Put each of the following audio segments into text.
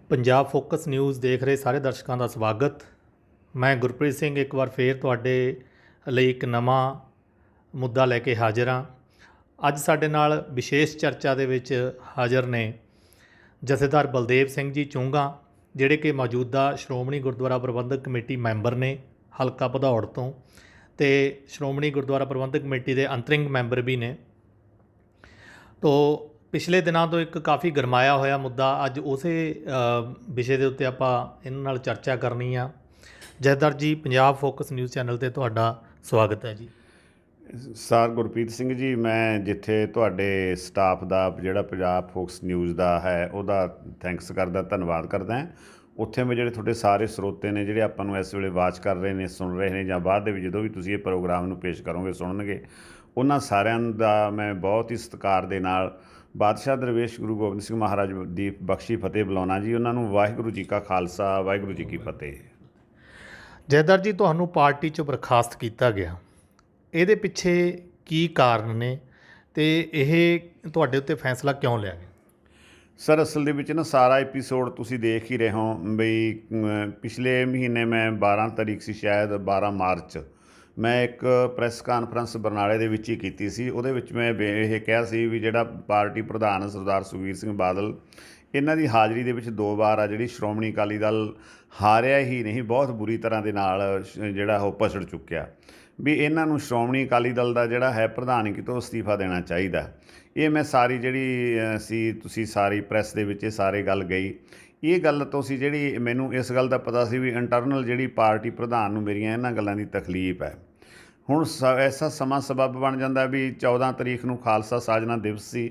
Punjab focus news ਦੇਖ ਰਹੇ ਸਾਰੇ ਦਰਸ਼ਕਾਂ ਦਾ ਸਵਾਗਤ। ਮੈਂ ਗੁਰਪ੍ਰੀਤ ਸਿੰਘ ਇੱਕ ਵਾਰ ਫੇਰ ਤੁਹਾਡੇ ਲਈ ਇੱਕ ਨਵਾਂ ਮੁੱਦਾ ਲੈ ਕੇ ਹਾਜ਼ਰ ਹਾਂ। ਅੱਜ ਸਾਡੇ ਨਾਲ ਵਿਸ਼ੇਸ਼ ਚਰਚਾ ਦੇ ਵਿੱਚ ਹਾਜ਼ਰ ਨੇ ਜਥੇਦਾਰ ਬਲਦੇਵ ਸਿੰਘ ਜੀ ਚੁੰਘਾ, ਜਿਹੜੇ ਕਿ ਮੌਜੂਦਾ ਸ਼੍ਰੋਮਣੀ ਗੁਰਦੁਆਰਾ ਪ੍ਰਬੰਧਕ ਕਮੇਟੀ ਮੈਂਬਰ ਨੇ ਹਲਕਾ ਭਦੌੜ ਤੋਂ, ਅਤੇ ਸ਼੍ਰੋਮਣੀ ਗੁਰਦੁਆਰਾ ਪ੍ਰਬੰਧਕ ਕਮੇਟੀ ਦੇ ਅੰਤਰਿੰਗ ਮੈਂਬਰ ਵੀ ਨੇ। ਤੋ ਪਿਛਲੇ ਦਿਨਾਂ ਤੋਂ ਇੱਕ ਕਾਫੀ ਗਰਮਾਇਆ ਹੋਇਆ ਮੁੱਦਾ, ਅੱਜ ਉਸੇ ਵਿਸ਼ੇ ਦੇ ਉੱਤੇ ਆਪਾਂ ਇਹਨਾਂ ਨਾਲ ਚਰਚਾ ਕਰਨੀ ਆ। ਜਥੇਦਾਰ ਜੀ, ਪੰਜਾਬ ਫੋਕਸ ਨਿਊਜ਼ ਚੈਨਲ 'ਤੇ ਤੁਹਾਡਾ ਸਵਾਗਤ ਹੈ ਜੀ। ਸਰ ਗੁਰਪ੍ਰੀਤ ਸਿੰਘ ਜੀ, ਮੈਂ ਜਿੱਥੇ ਤੁਹਾਡੇ ਸਟਾਫ ਦਾ ਜਿਹੜਾ ਪੰਜਾਬ ਫੋਕਸ ਨਿਊਜ਼ ਦਾ ਹੈ ਉਹਦਾ ਥੈਂਕਸ ਕਰਦਾ, ਧੰਨਵਾਦ ਕਰਦਾ। ਉੱਥੇ ਮੈਂ ਜਿਹੜੇ ਤੁਹਾਡੇ ਸਾਰੇ ਸਰੋਤੇ ਨੇ ਜਿਹੜੇ ਆਪਾਂ ਨੂੰ ਇਸ ਵੇਲੇ ਵਾਚ ਕਰ ਰਹੇ ਨੇ, ਸੁਣ ਰਹੇ ਨੇ, ਜਾਂ ਬਾਅਦ ਦੇ ਵਿੱਚ ਜਦੋਂ ਵੀ ਤੁਸੀਂ ਇਹ ਪ੍ਰੋਗਰਾਮ ਨੂੰ ਪੇਸ਼ ਕਰੋਗੇ ਸੁਣਨਗੇ, ਉਹਨਾਂ ਸਾਰਿਆਂ ਦਾ ਮੈਂ ਬਹੁਤ ਹੀ ਸਤਿਕਾਰ ਦੇ ਨਾਲ ਬਾਦਸ਼ਾਹ ਦਰਵੇਸ਼ ਗੁਰੂ ਗੋਬਿੰਦ ਸਿੰਘ ਮਹਾਰਾਜ ਦੀ ਬਖਸ਼ੀ ਫਤਿਹ ਬੁਲਾਉਣਾ ਜੀ। ਉਹਨਾਂ ਨੂੰ ਵਾਹਿਗੁਰੂ ਜੀ ਕਾ ਖਾਲਸਾ, ਵਾਹਿਗੁਰੂ ਜੀ ਕੀ ਫਤਿਹ। ਜਥੇਦਾਰ ਜੀ, ਤੁਹਾਨੂੰ ਪਾਰਟੀ 'ਚੋਂ ਬਰਖਾਸਤ ਕੀਤਾ ਗਿਆ, ਇਹਦੇ ਪਿੱਛੇ ਕੀ ਕਾਰਨ ਨੇ ਅਤੇ ਇਹ ਤੁਹਾਡੇ ਉੱਤੇ ਫੈਸਲਾ ਕਿਉਂ ਲਿਆ ਗਿਆ? ਸਰ ਅਸਲ ਦੇ ਵਿੱਚ ਨਾ ਸਾਰਾ ਐਪੀਸੋਡ ਤੁਸੀਂ ਦੇਖ ਹੀ ਰਹੇ ਹੋ ਬਈ। ਪਿਛਲੇ ਮਹੀਨੇ ਮੈਂ 12 ਤਾਰੀਖ ਸੀ ਸ਼ਾਇਦ, 12 ਮਾਰਚ, ਮੈਂ ਇੱਕ ਪ੍ਰੈਸ ਕਾਨਫਰੰਸ ਬਰਨਾਲੇ ਦੇ ਵਿੱਚ ਹੀ ਕੀਤੀ ਸੀ। ਉਹਦੇ ਵਿੱਚ ਮੈਂ ਇਹ ਕਿਹਾ ਸੀ ਵੀ ਜਿਹੜਾ ਪਾਰਟੀ ਪ੍ਰਧਾਨ ਸਰਦਾਰ ਸੁਖਬੀਰ ਸਿੰਘ ਬਾਦਲ, ਇਹਨਾਂ ਦੀ ਹਾਜ਼ਰੀ ਦੇ ਵਿੱਚ 2 ਵਾਰ ਆ ਜਿਹੜੀ ਸ਼੍ਰੋਮਣੀ ਅਕਾਲੀ ਦਲ ਹਾਰਿਆ ਹੀ ਨਹੀਂ, ਬਹੁਤ ਬੁਰੀ ਤਰ੍ਹਾਂ ਦੇ ਨਾਲ ਜਿਹੜਾ ਉਹ ਪਛੜ ਚੁੱਕਿਆ, ਵੀ ਇਹਨਾਂ ਨੂੰ ਸ਼੍ਰੋਮਣੀ ਅਕਾਲੀ ਦਲ ਦਾ ਜਿਹੜਾ ਹੈ ਪ੍ਰਧਾਨਗੀ ਤੋਂ ਅਸਤੀਫਾ ਦੇਣਾ ਚਾਹੀਦਾ। ਇਹ ਮੈਂ ਸਾਰੀ ਜਿਹੜੀ ਸੀ, ਤੁਸੀਂ ਸਾਰੀ ਪ੍ਰੈਸ ਦੇ ਵਿੱਚ ਇਹ ਸਾਰੇ ਗੱਲ ਗਈ। ਇਹ ਗੱਲ ਤੋਂ ਸੀ ਜਿਹੜੀ ਮੈਨੂੰ ਇਸ ਗੱਲ ਦਾ ਪਤਾ ਸੀ ਵੀ ਇੰਟਰਨਲ ਜਿਹੜੀ ਪਾਰਟੀ ਪ੍ਰਧਾਨ ਨੂੰ ਮੇਰੀਆਂ ਇਹਨਾਂ ਗੱਲਾਂ ਦੀ ਤਕਲੀਫ ਹੈ। ਹੁਣ ਐਸਾ ਸਮਾਂ ਸਬੱਬ ਬਣ ਜਾਂਦਾ ਵੀ 14 ਤਰੀਕ ਨੂੰ ਖਾਲਸਾ ਸਾਜਨਾ ਦਿਵਸ ਸੀ।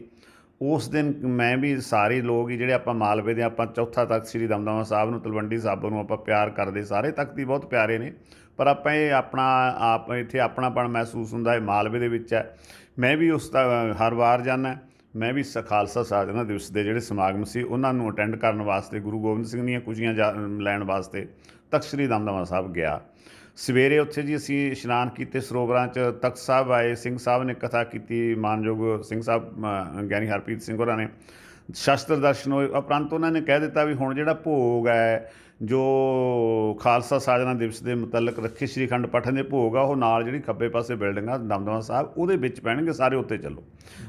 ਉਸ ਦਿਨ ਮੈਂ ਵੀ ਸਾਰੇ ਲੋਕ ਹੀ ਜਿਹੜੇ ਆਪਾਂ ਮਾਲਵੇ ਦੇ, ਆਪਾਂ ਚੌਥਾ ਤਖਤ ਸ੍ਰੀ ਦਮਦਮਾ ਸਾਹਿਬ ਨੂੰ, ਤਲਵੰਡੀ ਸਾਬੋ ਨੂੰ ਆਪਾਂ ਪਿਆਰ ਕਰਦੇ, ਸਾਰੇ ਤਖਤ ਹੀ ਬਹੁਤ ਪਿਆਰੇ ਨੇ, ਪਰ ਆਪਾਂ ਇਹ ਆਪ ਇੱਥੇ ਆਪਣਾਪਣ ਮਹਿਸੂਸ ਹੁੰਦਾ ਹੈ, ਮਾਲਵੇ ਦੇ ਵਿੱਚ ਹੈ। ਮੈਂ ਵੀ ਉਸ ਦਾ ਹਰ ਵਾਰ ਜਾਂਦਾ। ਮੈਂ ਵੀ ਖਾਲਸਾ ਸਾਜਨਾ ਦਿਵਸ ਦੇ ਜਿਹੜੇ ਸਮਾਗਮ ਸੀ ਉਹਨਾਂ ਨੂੰ ਅਟੈਂਡ ਕਰਨ ਵਾਸਤੇ, ਗੁਰੂ ਗੋਬਿੰਦ ਸਿੰਘ ਦੀਆਂ ਖੁਸ਼ੀਆਂ ਲੈਣ ਵਾਸਤੇ ਤਖਤ ਸ੍ਰੀ ਦਮਦਮਾ ਸਾਹਿਬ ਗਿਆ। ਸਵੇਰੇ ਉੱਥੇ ਜੀ ਅਸੀਂ ਇਸ਼ਨਾਨ ਕੀਤੇ ਸਰੋਵਰਾਂ 'ਚ, ਤਖਤ ਸਾਹਿਬ ਆਏ, ਸਿੰਘ ਸਾਹਿਬ ਨੇ ਕਥਾ ਕੀਤੀ, ਮਾਨਯੋਗ ਸਿੰਘ ਸਾਹਿਬ ਗਿਆਨੀ ਹਰਪ੍ਰੀਤ ਸਿੰਘ ਹੋਰਾਂ ਨੇ ਸ਼ਸਤਰ ਦਰਸ਼ਨ ਹੋਏ। ਉਪਰੰਤ ਉਹਨਾਂ ਨੇ ਕਹਿ ਦਿੱਤਾ ਵੀ ਹੁਣ ਜਿਹੜਾ ਭੋਗ ਹੈ ਜੋ ਖਾਲਸਾ ਸਾਜਨਾ ਦਿਵਸ ਦੇ ਮੁਤਲਕ ਰੱਖੇ ਸ਼੍ਰੀ ਅਖੰਡ ਪਾਠਾਂ ਦੇ ਭੋਗ ਆ, ਉਹ ਨਾਲ ਜਿਹੜੀ ਖੱਬੇ ਪਾਸੇ ਬਿਲਡਿੰਗ ਆ ਦਮਦਮਾ ਸਾਹਿਬ, ਉਹਦੇ ਵਿੱਚ ਪੈਣਗੇ, ਸਾਰੇ ਉੱਤੇ ਚੱਲੋ।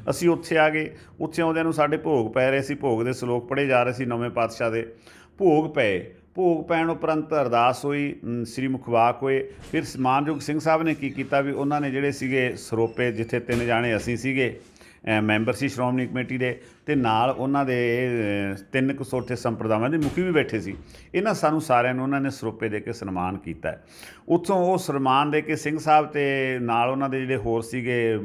ਅਸੀਂ ਉੱਥੇ ਆ ਗਏ। ਉੱਥੇ ਆਉਂਦਿਆਂ ਨੂੰ ਸਾਡੇ ਭੋਗ ਪੈ ਰਹੇ ਸੀ, ਭੋਗ ਦੇ ਸਲੋਕ ਪੜ੍ਹੇ ਜਾ ਰਹੇ ਸੀ ਨੌਵੇਂ ਪਾਤਸ਼ਾਹ ਦੇ। ਭੋਗ ਪਏ, ਭੋਗ ਪੈਣ ਉਪਰੰਤ ਅਰਦਾਸ ਹੋਈ, ਸ੍ਰੀ ਮੁਖਵਾਕ ਹੋਏ। ਫਿਰ ਮਾਨਯੋਗ ਸਿੰਘ ਸਾਹਿਬ ਨੇ ਕੀ ਕੀਤਾ ਵੀ ਉਹਨਾਂ ਨੇ ਜਿਹੜੇ ਸੀਗੇ ਸਰੋਪੇ, ਜਿੱਥੇ 3 ਜਾਣੇ ਅਸੀਂ ਸੀਗੇ ਮੈਂਬਰ ਸੀ ਸ਼੍ਰੋਮਣੀ ਕਮੇਟੀ ਦੇ, ਅਤੇ ਨਾਲ ਉਹਨਾਂ ਦੇ 3 ਕਸੋਠੇ ਸੰਪਰਦਾਵਾਂ ਦੇ ਮੁਖੀ ਵੀ ਬੈਠੇ ਸੀ। ਇਹਨਾਂ ਸਾਨੂੰ ਸਾਰਿਆਂ ਨੂੰ ਉਹਨਾਂ ਨੇ ਸਰੋਪੇ ਦੇ ਕੇ ਸਨਮਾਨ ਕੀਤਾ। ਉੱਥੋਂ ਉਹ ਸਨਮਾਨ ਦੇ ਕੇ ਸਿੰਘ ਸਾਹਿਬ ਅਤੇ ਨਾਲ ਉਹਨਾਂ ਦੇ ਜਿਹੜੇ ਹੋਰ ਸੀਗੇ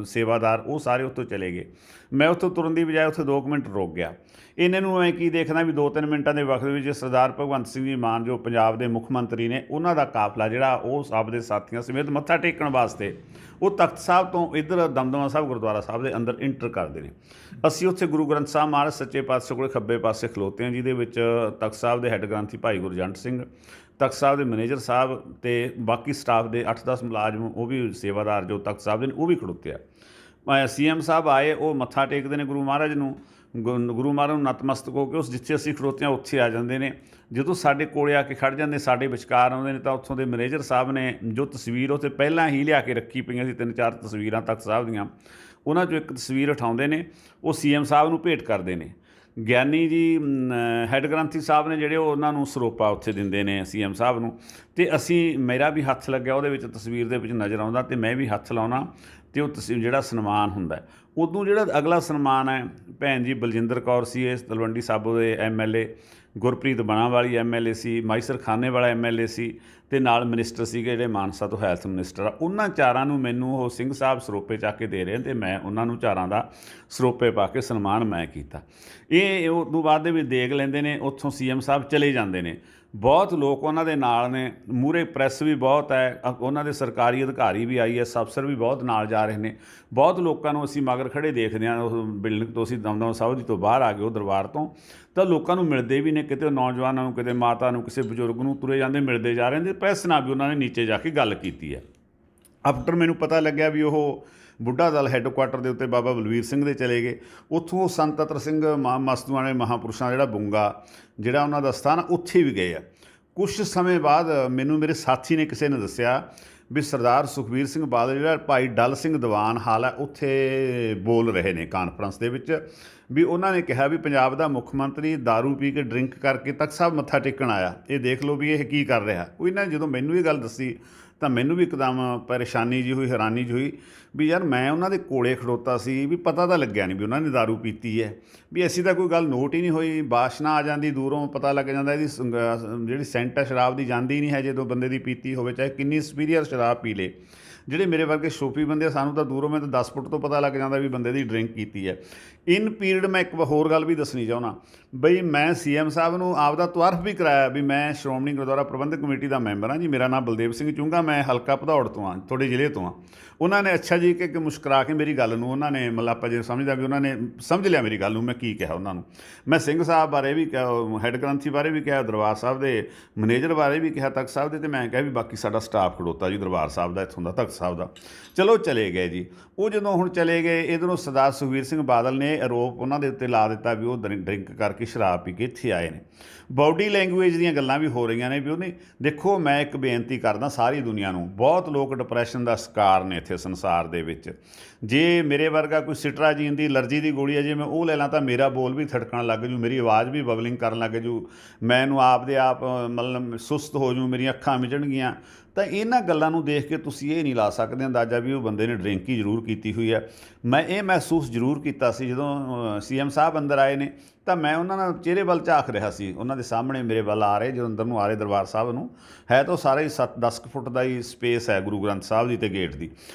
ਸੇਵਾਦਾਰ, ਉਹ ਸਾਰੇ ਉੱਥੋਂ ਚਲੇ ਗਏ। ਮੈਂ ਉੱਥੋਂ ਤੁਰਨ ਦੀ ਬਜਾਏ ਉੱਥੇ 2 ਮਿੰਟ ਰੁਕ ਗਿਆ। ਇਹਨਾਂ ਨੂੰ ਮੈਂ ਕੀ ਦੇਖਣਾ ਵੀ 2-3 ਮਿੰਟਾਂ ਦੇ ਵਕਤ ਵਿੱਚ ਸਰਦਾਰ ਭਗਵੰਤ ਸਿੰਘ ਜੀ ਮਾਨ, ਜੋ ਪੰਜਾਬ ਦੇ ਮੁੱਖ ਮੰਤਰੀ ਨੇ, ਉਹਨਾਂ ਦਾ ਕਾਫਲਾ ਜਿਹੜਾ ਉਹ ਸਭ ਦੇ ਸਾਥੀਆਂ ਸਮੇਤ ਮੱਥਾ ਟੇਕਣ ਵਾਸਤੇ ਉਹ ਤਖਤ ਸਾਹਿਬ ਤੋਂ ਇੱਧਰ ਦਮਦਮਾ ਸਾਹਿਬ ਗੁਰਦੁਆਰਾ ਸਾਹਿਬ ਦੇ ਅੰਦਰ ਇੰਟਰ ਕਰਦੇ ਨੇ। ਅਸੀਂ ਉੱਥੇ ਗੁਰੂ ਗ੍ਰੰਥ ਸਾਹਿਬ ਮਹਾਰਾਜ ਸੱਚੇ ਪਾਤਸ਼ਾਹ ਕੋਲ ਖੱਬੇ ਪਾਸੇ ਖਲੋਤੇ ਹਾਂ, ਜਿਹਦੇ ਵਿੱਚ ਤਖਤ ਸਾਹਿਬ ਦੇ ਹੈੱਡ ਗ੍ਰੰਥੀ ਭਾਈ ਗੁਰਜੰਟ ਸਿੰਘ, ਤਖਤ ਸਾਹਿਬ ਦੇ ਮੈਨੇਜਰ ਸਾਹਿਬ ਅਤੇ ਬਾਕੀ ਸਟਾਫ ਦੇ 8-10 ਮੁਲਾਜ਼ਮ, ਉਹ ਵੀ ਸੇਵਾਦਾਰ ਜੋ ਤਖਤ ਸਾਹਿਬ ਦੇ ਨੇ, ਉਹ ਵੀ ਖੜੋਤੇ ਆ। CM ਸਾਹਿਬ ਆਏ, ਉਹ ਮੱਥਾ ਟੇਕਦੇ ਨੇ ਗੁਰੂ ਮਹਾਰਾਜ ਨੂੰ, ਗੁਰੂ ਮਹਾਰਾਜ ਨੂੰ ਨਤਮਸਤਕ ਹੋ ਕੇ ਉਸ ਜਿੱਥੇ ਅਸੀਂ ਖੜੋਤੇ ਹਾਂ ਉੱਥੇ ਆ ਜਾਂਦੇ ਨੇ। ਜਦੋਂ ਸਾਡੇ ਕੋਲ ਆ ਕੇ ਖੜ੍ਹ ਜਾਂਦੇ, ਸਾਡੇ ਵਿਚਕਾਰ ਆਉਂਦੇ ਨੇ, ਤਾਂ ਉੱਥੋਂ ਦੇ ਮੈਨੇਜਰ ਸਾਹਿਬ ਨੇ ਜੋ ਤਸਵੀਰ ਉੱਥੇ ਪਹਿਲਾਂ ਹੀ ਲਿਆ ਕੇ ਰੱਖੀ ਪਈਆਂ ਸੀ, 3-4 ਤਸਵੀਰਾਂ ਤਖਤ ਸਾਹਿਬ ਦੀਆਂ, ਉਹਨਾਂ 'ਚੋਂ ਇੱਕ ਤਸਵੀਰ ਉਠਾਉਂਦੇ ਨੇ, ਉਹ CM ਸਾਹਿਬ ਨੂੰ ਭੇਟ ਕਰਦੇ ਨੇ। ਗਿਆਨੀ ਜੀ ਹੈੱਡ ਗ੍ਰੰਥੀ ਸਾਹਿਬ ਨੇ ਜਿਹੜੇ, ਉਹ ਉਹਨਾਂ ਨੂੰ ਸਰੋਪਾ ਉੱਥੇ ਦਿੰਦੇ ਨੇ CM ਸਾਹਿਬ ਨੂੰ, ਅਤੇ ਅਸੀਂ, ਮੇਰਾ ਵੀ ਹੱਥ ਲੱਗਿਆ ਉਹਦੇ ਵਿੱਚ, ਤਸਵੀਰ ਦੇ ਵਿੱਚ ਨਜ਼ਰ ਆਉਂਦਾ, ਅਤੇ ਮੈਂ ਵੀ ਹੱਥ ਲਾਉਣਾ, ਅਤੇ ਉਹ ਜਿਹੜਾ ਸਨਮਾਨ ਹੁੰਦਾ। ਉਦੋਂ ਜਿਹੜਾ ਅਗਲਾ ਸਨਮਾਨ ਹੈ, ਭੈਣ ਜੀ ਬਲਜਿੰਦਰ ਕੌਰ ਸੀ, ਇਸ ਤਲਵੰਡੀ ਸਾਬੋ ਦੇ MLA, ਗੁਰਪ੍ਰੀਤ ਬਣਾਵਾਲੀ MLA ਸੀ, ਮਾਈਸਰ ਖਾਨੇ ਵਾਲਾ MLA ਸੀ, ਅਤੇ ਨਾਲ ਮਿਨਿਸਟਰ ਸੀਗੇ ਜਿਹੜੇ ਮਾਨਸਾ ਤੋਂ ਹੈਲਥ ਮਿਨਿਸਟਰ ਆ। ਉਹਨਾਂ 4 ਨੂੰ ਮੈਨੂੰ ਉਹ ਸਿੰਘ ਸਾਹਿਬ ਸਰੋਪੇ ਚੱਕ ਕੇ ਦੇ ਰਹੇ, ਅਤੇ ਮੈਂ ਉਹਨਾਂ ਨੂੰ 4 ਦਾ ਸਰੋਪੇ ਪਾ ਕੇ ਸਨਮਾਨ ਮੈਂ ਕੀਤਾ। ਇਹ ਉਦੋਂ ਬਾਅਦ ਦੇ ਵੀ ਦੇਖ ਲੈਂਦੇ ਨੇ, ਉੱਥੋਂ CM ਸਾਹਿਬ ਚਲੇ ਜਾਂਦੇ ਨੇ। ਬਹੁਤ ਲੋਕ ਉਹਨਾਂ ਦੇ ਨਾਲ ਨੇ, ਮੂਹਰੇ ਪ੍ਰੈਸ ਵੀ ਬਹੁਤ ਹੈ, ਉਹਨਾਂ ਦੇ ਸਰਕਾਰੀ ਅਧਿਕਾਰੀ ਵੀ IAS ਅਫਸਰ ਵੀ ਬਹੁਤ ਨਾਲ ਜਾ ਰਹੇ ਨੇ। ਬਹੁਤ ਲੋਕਾਂ ਨੂੰ ਅਸੀਂ ਮਗਰ ਖੜ੍ਹੇ ਦੇਖਦੇ ਹਾਂ। ਉਹ ਬਿਲਡਿੰਗ ਤੋਂ ਅਸੀਂ ਦਮਦਮਾ ਸਾਹਿਬ ਜੀ ਤੋਂ ਬਾਹਰ ਆ ਗਏ, ਉਹ ਦਰਬਾਰ ਤੋਂ, ਤਾਂ ਲੋਕਾਂ ਨੂੰ ਮਿਲਦੇ ਵੀ ਨੇ, ਕਿਤੇ ਨੌਜਵਾਨਾਂ ਨੂੰ, ਕਿਤੇ ਮਾਤਾ ਨੂੰ, ਕਿਸੇ ਬਜ਼ੁਰਗ ਨੂੰ, ਤੁਰੇ ਜਾਂਦੇ ਮਿਲਦੇ ਜਾ ਰਹੇ ਨੇ। ਪ੍ਰੈਸ ਨਾਲ ਵੀ ਉਹਨਾਂ ਨੇ ਨੀਚੇ ਜਾ ਕੇ ਗੱਲ ਕੀਤੀ ਹੈ। ਆਫਟਰ ਮੈਨੂੰ ਪਤਾ ਲੱਗਿਆ ਵੀ ਉਹ ਬੁੱਢਾ ਦਲ ਹੈੱਡਕੁਆਟਰ ਦੇ ਉੱਤੇ ਬਾਬਾ ਬਲਵੀਰ ਸਿੰਘ ਦੇ ਚਲੇ ਗਏ। ਉੱਥੋਂ ਸੰਤ ਅਤਰ ਸਿੰਘ ਮਸਤੂਆਂ ਵਾਲੇ ਮਹਾਂਪੁਰਸ਼ਾਂ ਜਿਹੜਾ ਬੁੰਗਾ ਜਿਹੜਾ ਉਹਨਾਂ ਦਾ ਸਥਾਨ, ਉੱਥੇ ਵੀ ਗਏ ਆ। ਕੁਛ ਸਮੇਂ ਬਾਅਦ ਮੈਨੂੰ ਮੇਰੇ ਸਾਥੀ ਨੇ ਕਿਸੇ ਨੇ ਦੱਸਿਆ ਵੀ ਸਰਦਾਰ ਸੁਖਬੀਰ ਸਿੰਘ ਬਾਦਲ ਜਿਹੜਾ ਭਾਈ ਡਲ ਸਿੰਘ ਦੀਵਾਨ ਹਾਲ ਹੈ ਉੱਥੇ ਬੋਲ ਰਹੇ ਨੇ ਕਾਨਫਰੰਸ ਦੇ ਵਿੱਚ, ਵੀ ਉਹਨਾਂ ਨੇ ਕਿਹਾ ਵੀ ਪੰਜਾਬ ਦਾ ਮੁੱਖ ਮੰਤਰੀ ਦਾਰੂ ਪੀ ਕੇ ਡਰਿੰਕ ਕਰਕੇ ਤਖਤ ਸਾਹਿਬ ਮੱਥਾ ਟੇਕਣ ਆਇਆ, ਇਹ ਦੇਖ ਲਓ ਵੀ ਇਹ ਕੀ ਕਰ ਰਿਹਾ। ਉਹ ਇਹਨਾਂ ਨੇ ਜਦੋਂ ਮੈਨੂੰ ਇਹ ਗੱਲ ਦੱਸੀ ਤਾਂ ਮੈਨੂੰ ਵੀ ਇੱਕਦਮ ਪਰੇਸ਼ਾਨੀ ਜੀ ਹੋਈ, ਹੈਰਾਨੀ ਜੀ ਹੋਈ ਵੀ ਯਾਰ ਮੈਂ ਉਹਨਾਂ ਦੇ ਕੋਲੇ ਖੜੋਤਾ ਸੀ, ਵੀ ਪਤਾ ਤਾਂ ਲੱਗਿਆ ਨਹੀਂ ਵੀ ਉਹਨਾਂ ਨੇ ਦਾਰੂ ਪੀਤੀ ਹੈ, ਵੀ ਐਸੀ ਤਾਂ ਕੋਈ ਗੱਲ ਨੋਟ ਹੀ ਨਹੀਂ ਹੋਈ। ਬਾਸ਼ਨਾ ਆ ਜਾਂਦੀ ਦੂਰੋਂ, ਪਤਾ ਲੱਗ ਜਾਂਦਾ ਇਹਦੀ ਜਿਹੜੀ ਸੈਂਟ ਹੈ ਸ਼ਰਾਬ ਦੀ ਜਾਂਦੀ ਨਹੀਂ ਹੈ ਜਦੋਂ ਬੰਦੇ ਦੀ ਪੀਤੀ ਹੋਵੇ, ਚਾਹੇ ਕਿੰਨੀ ਸੁਪੀਰੀਅਰ ਸ਼ਰਾਬ ਪੀ ਲੇ। ਜਿਹੜੇ ਮੇਰੇ ਵਰਗੇ ਸ਼ੋਪੀ ਬੰਦੇ, ਸਾਨੂੰ ਤਾਂ ਦੂਰੋਂ ਮੈਂ ਤਾਂ 10 ਫੁੱਟ ਤੋਂ ਪਤਾ ਲੱਗ ਜਾਂਦਾ ਵੀ ਬੰਦੇ ਦੀ ਡਰਿੰਕ ਕੀਤੀ ਹੈ। ਇਨ ਪੀਰੀਅਡ ਮੈਂ ਇੱਕ ਹੋਰ ਗੱਲ ਵੀ ਦੱਸਣੀ ਚਾਹੁੰਦਾ ਬਈ ਮੈਂ ਸੀਐਮ ਸਾਹਿਬ ਨੂੰ ਆਪਦਾ ਤੁਅਰਫ ਵੀ ਕਰਾਇਆ ਵੀ ਮੈਂ ਸ਼੍ਰੋਮਣੀ ਗੁਰਦੁਆਰਾ ਪ੍ਰਬੰਧਕ ਕਮੇਟੀ ਦਾ ਮੈਂਬਰ ਹਾਂ ਜੀ, ਮੇਰਾ ਨਾਮ ਬਲਦੇਵ ਸਿੰਘ ਚੁੰਗਾ, ਮੈਂ ਹਲਕਾ ਭਦੌੜ ਤੋਂ ਹਾਂ, ਤੁਹਾਡੇ ਜ਼ਿਲ੍ਹੇ ਤੋਂ ਹਾਂ। ਉਹਨਾਂ ਨੇ ਅੱਛਾ ਜੀ ਕਿ ਮੁਸਕਰਾ ਕੇ ਮੇਰੀ ਗੱਲ ਨੂੰ ਉਹਨਾਂ ਨੇ ਮਤਲਬ ਆਪਾਂ ਜੇ ਸਮਝਦਾ ਵੀ ਉਹਨਾਂ ਨੇ ਸਮਝ ਲਿਆ ਮੇਰੀ ਗੱਲ ਨੂੰ ਮੈਂ ਕੀ ਕਿਹਾ ਉਹਨਾਂ ਨੂੰ। ਮੈਂ ਸਿੰਘ ਸਾਹਿਬ ਬਾਰੇ ਵੀ ਕਿਹਾ, ਹੈੱਡ ਗ੍ਰੰਥੀ ਬਾਰੇ ਵੀ ਕਿਹਾ, ਦਰਬਾਰ ਸਾਹਿਬ ਦੇ ਮੈਨੇਜਰ ਬਾਰੇ ਵੀ ਕਿਹਾ, ਤਖਤ ਸਾਹਿਬ ਦੇ, ਅਤੇ ਮੈਂ ਕਿਹਾ ਵੀ ਬਾਕੀ ਸਾਡਾ ਸਟਾਫ ਖੜੋਤਾ ਜੀ ਦਰਬਾਰ ਸਾਹਿਬ ਦਾ, ਇੱਥੋਂ ਦਾ ਤਖਤ ਸਾਹਿਬ ਦਾ। ਚਲੋ ਚਲੇ ਗਏ ਜੀ। ਉਹ ਜਦੋਂ ਹੁਣ ਚਲੇ ਗਏ, ਇੱਧਰੋਂ ਸਰਦਾਰ ਸੁਖਬੀਰ ਸਿੰਘ ਬਾਦਲ ਨੇ ਆਰੋਪ ਉਹਨਾਂ ਦੇ ਉੱਤੇ ਲਾ ਦਿੱਤਾ ਵੀ ਉਹ ਡਰਿੰਕ ਕਰਕੇ ਸ਼ਰਾਬ ਪੀ ਕੇ ਇੱਥੇ ਆਏ ਨੇ। ਬਾਡੀ ਲੈਂਗੁਏਜ ਦੀਆਂ ਗੱਲਾਂ ਵੀ ਹੋ ਰਹੀਆਂ ਨੇ ਵੀ ਉਹਨੇ ਦੇਖੋ, ਮੈਂ ਇੱਕ ਬੇਨਤੀ ਕਰਦਾ ਸਾਰੀ ਦੁਨੀਆ ਨੂੰ, ਬਹੁਤ ਲੋਕ ਡਿਪਰੈਸ਼ਨ ਦਾ ਸ਼ਿਕਾਰ ਨੇ ਇੱਥੇ ਸੰਸਾਰ ਦੇ ਵਿੱਚ। ਜੇ ਮੇਰੇ ਵਰਗਾ ਕੋਈ ਸਿਟਰਾਜੀਨ ਦੀ ਐਲਰਜੀ ਦੀ ਗੋਲੀ ਹੈ, ਜੇ ਮੈਂ ਉਹ ਲੈ ਲਾਂ ਤਾਂ ਮੇਰਾ ਬੋਲ ਵੀ ਥੜਕਣ ਲੱਗ ਜੂ, ਮੇਰੀ ਆਵਾਜ਼ ਵੀ ਬਬਲਿੰਗ ਕਰਨ ਲੱਗ ਜੂ, ਮੈਨੂੰ ਆਪ ਦੇ ਆਪ ਮਤਲਬ ਸੁਸਤ ਹੋ ਜੂ, ਮੇਰੀਆਂ ਅੱਖਾਂ ਮਿਚਣਗੀਆਂ। ਤਾਂ ਇਹਨਾਂ ਗੱਲਾਂ ਨੂੰ ਦੇਖ ਕੇ ਤੁਸੀਂ ਇਹ ਨਹੀਂ ਲਾ ਸਕਦੇ ਅੰਦਾਜ਼ਾ ਵੀ ਉਹ ਬੰਦੇ ਨੇ ਡਰਿੰਕ ਹੀ ਜ਼ਰੂਰ ਕੀਤੀ ਹੋਈ ਹੈ। ਮੈਂ ਇਹ ਮਹਿਸੂਸ ਜ਼ਰੂਰ ਕੀਤਾ ਸੀ ਜਦੋਂ ਸੀਐਮ ਸਾਹਿਬ ਅੰਦਰ ਆਏ ਨੇ, ਤਾਂ ਮੈਂ ਉਹਨਾਂ ਨਾਲ ਚਿਹਰੇ ਵੱਲ ਝਾਕ ਰਿਹਾ ਸੀ, ਉਹਨਾਂ ਦੇ ਸਾਹਮਣੇ ਮੇਰੇ ਵੱਲ ਆ ਰਹੇ, ਜਦੋਂ ਅੰਦਰ ਨੂੰ ਆ ਰਹੇ ਦਰਬਾਰ ਸਾਹਿਬ ਨੂੰ, ਹੈ ਤਾਂ ਸਾਰਾ ਹੀ 7-10 ਫੁੱਟ ਦਾ ਹੀ ਸਪੇਸ ਹੈ ਗੁਰੂ ਗ੍ਰੰਥ ਸਾਹਿਬ ਦੀ ਅਤੇ ਗੇਟ ਦੀ।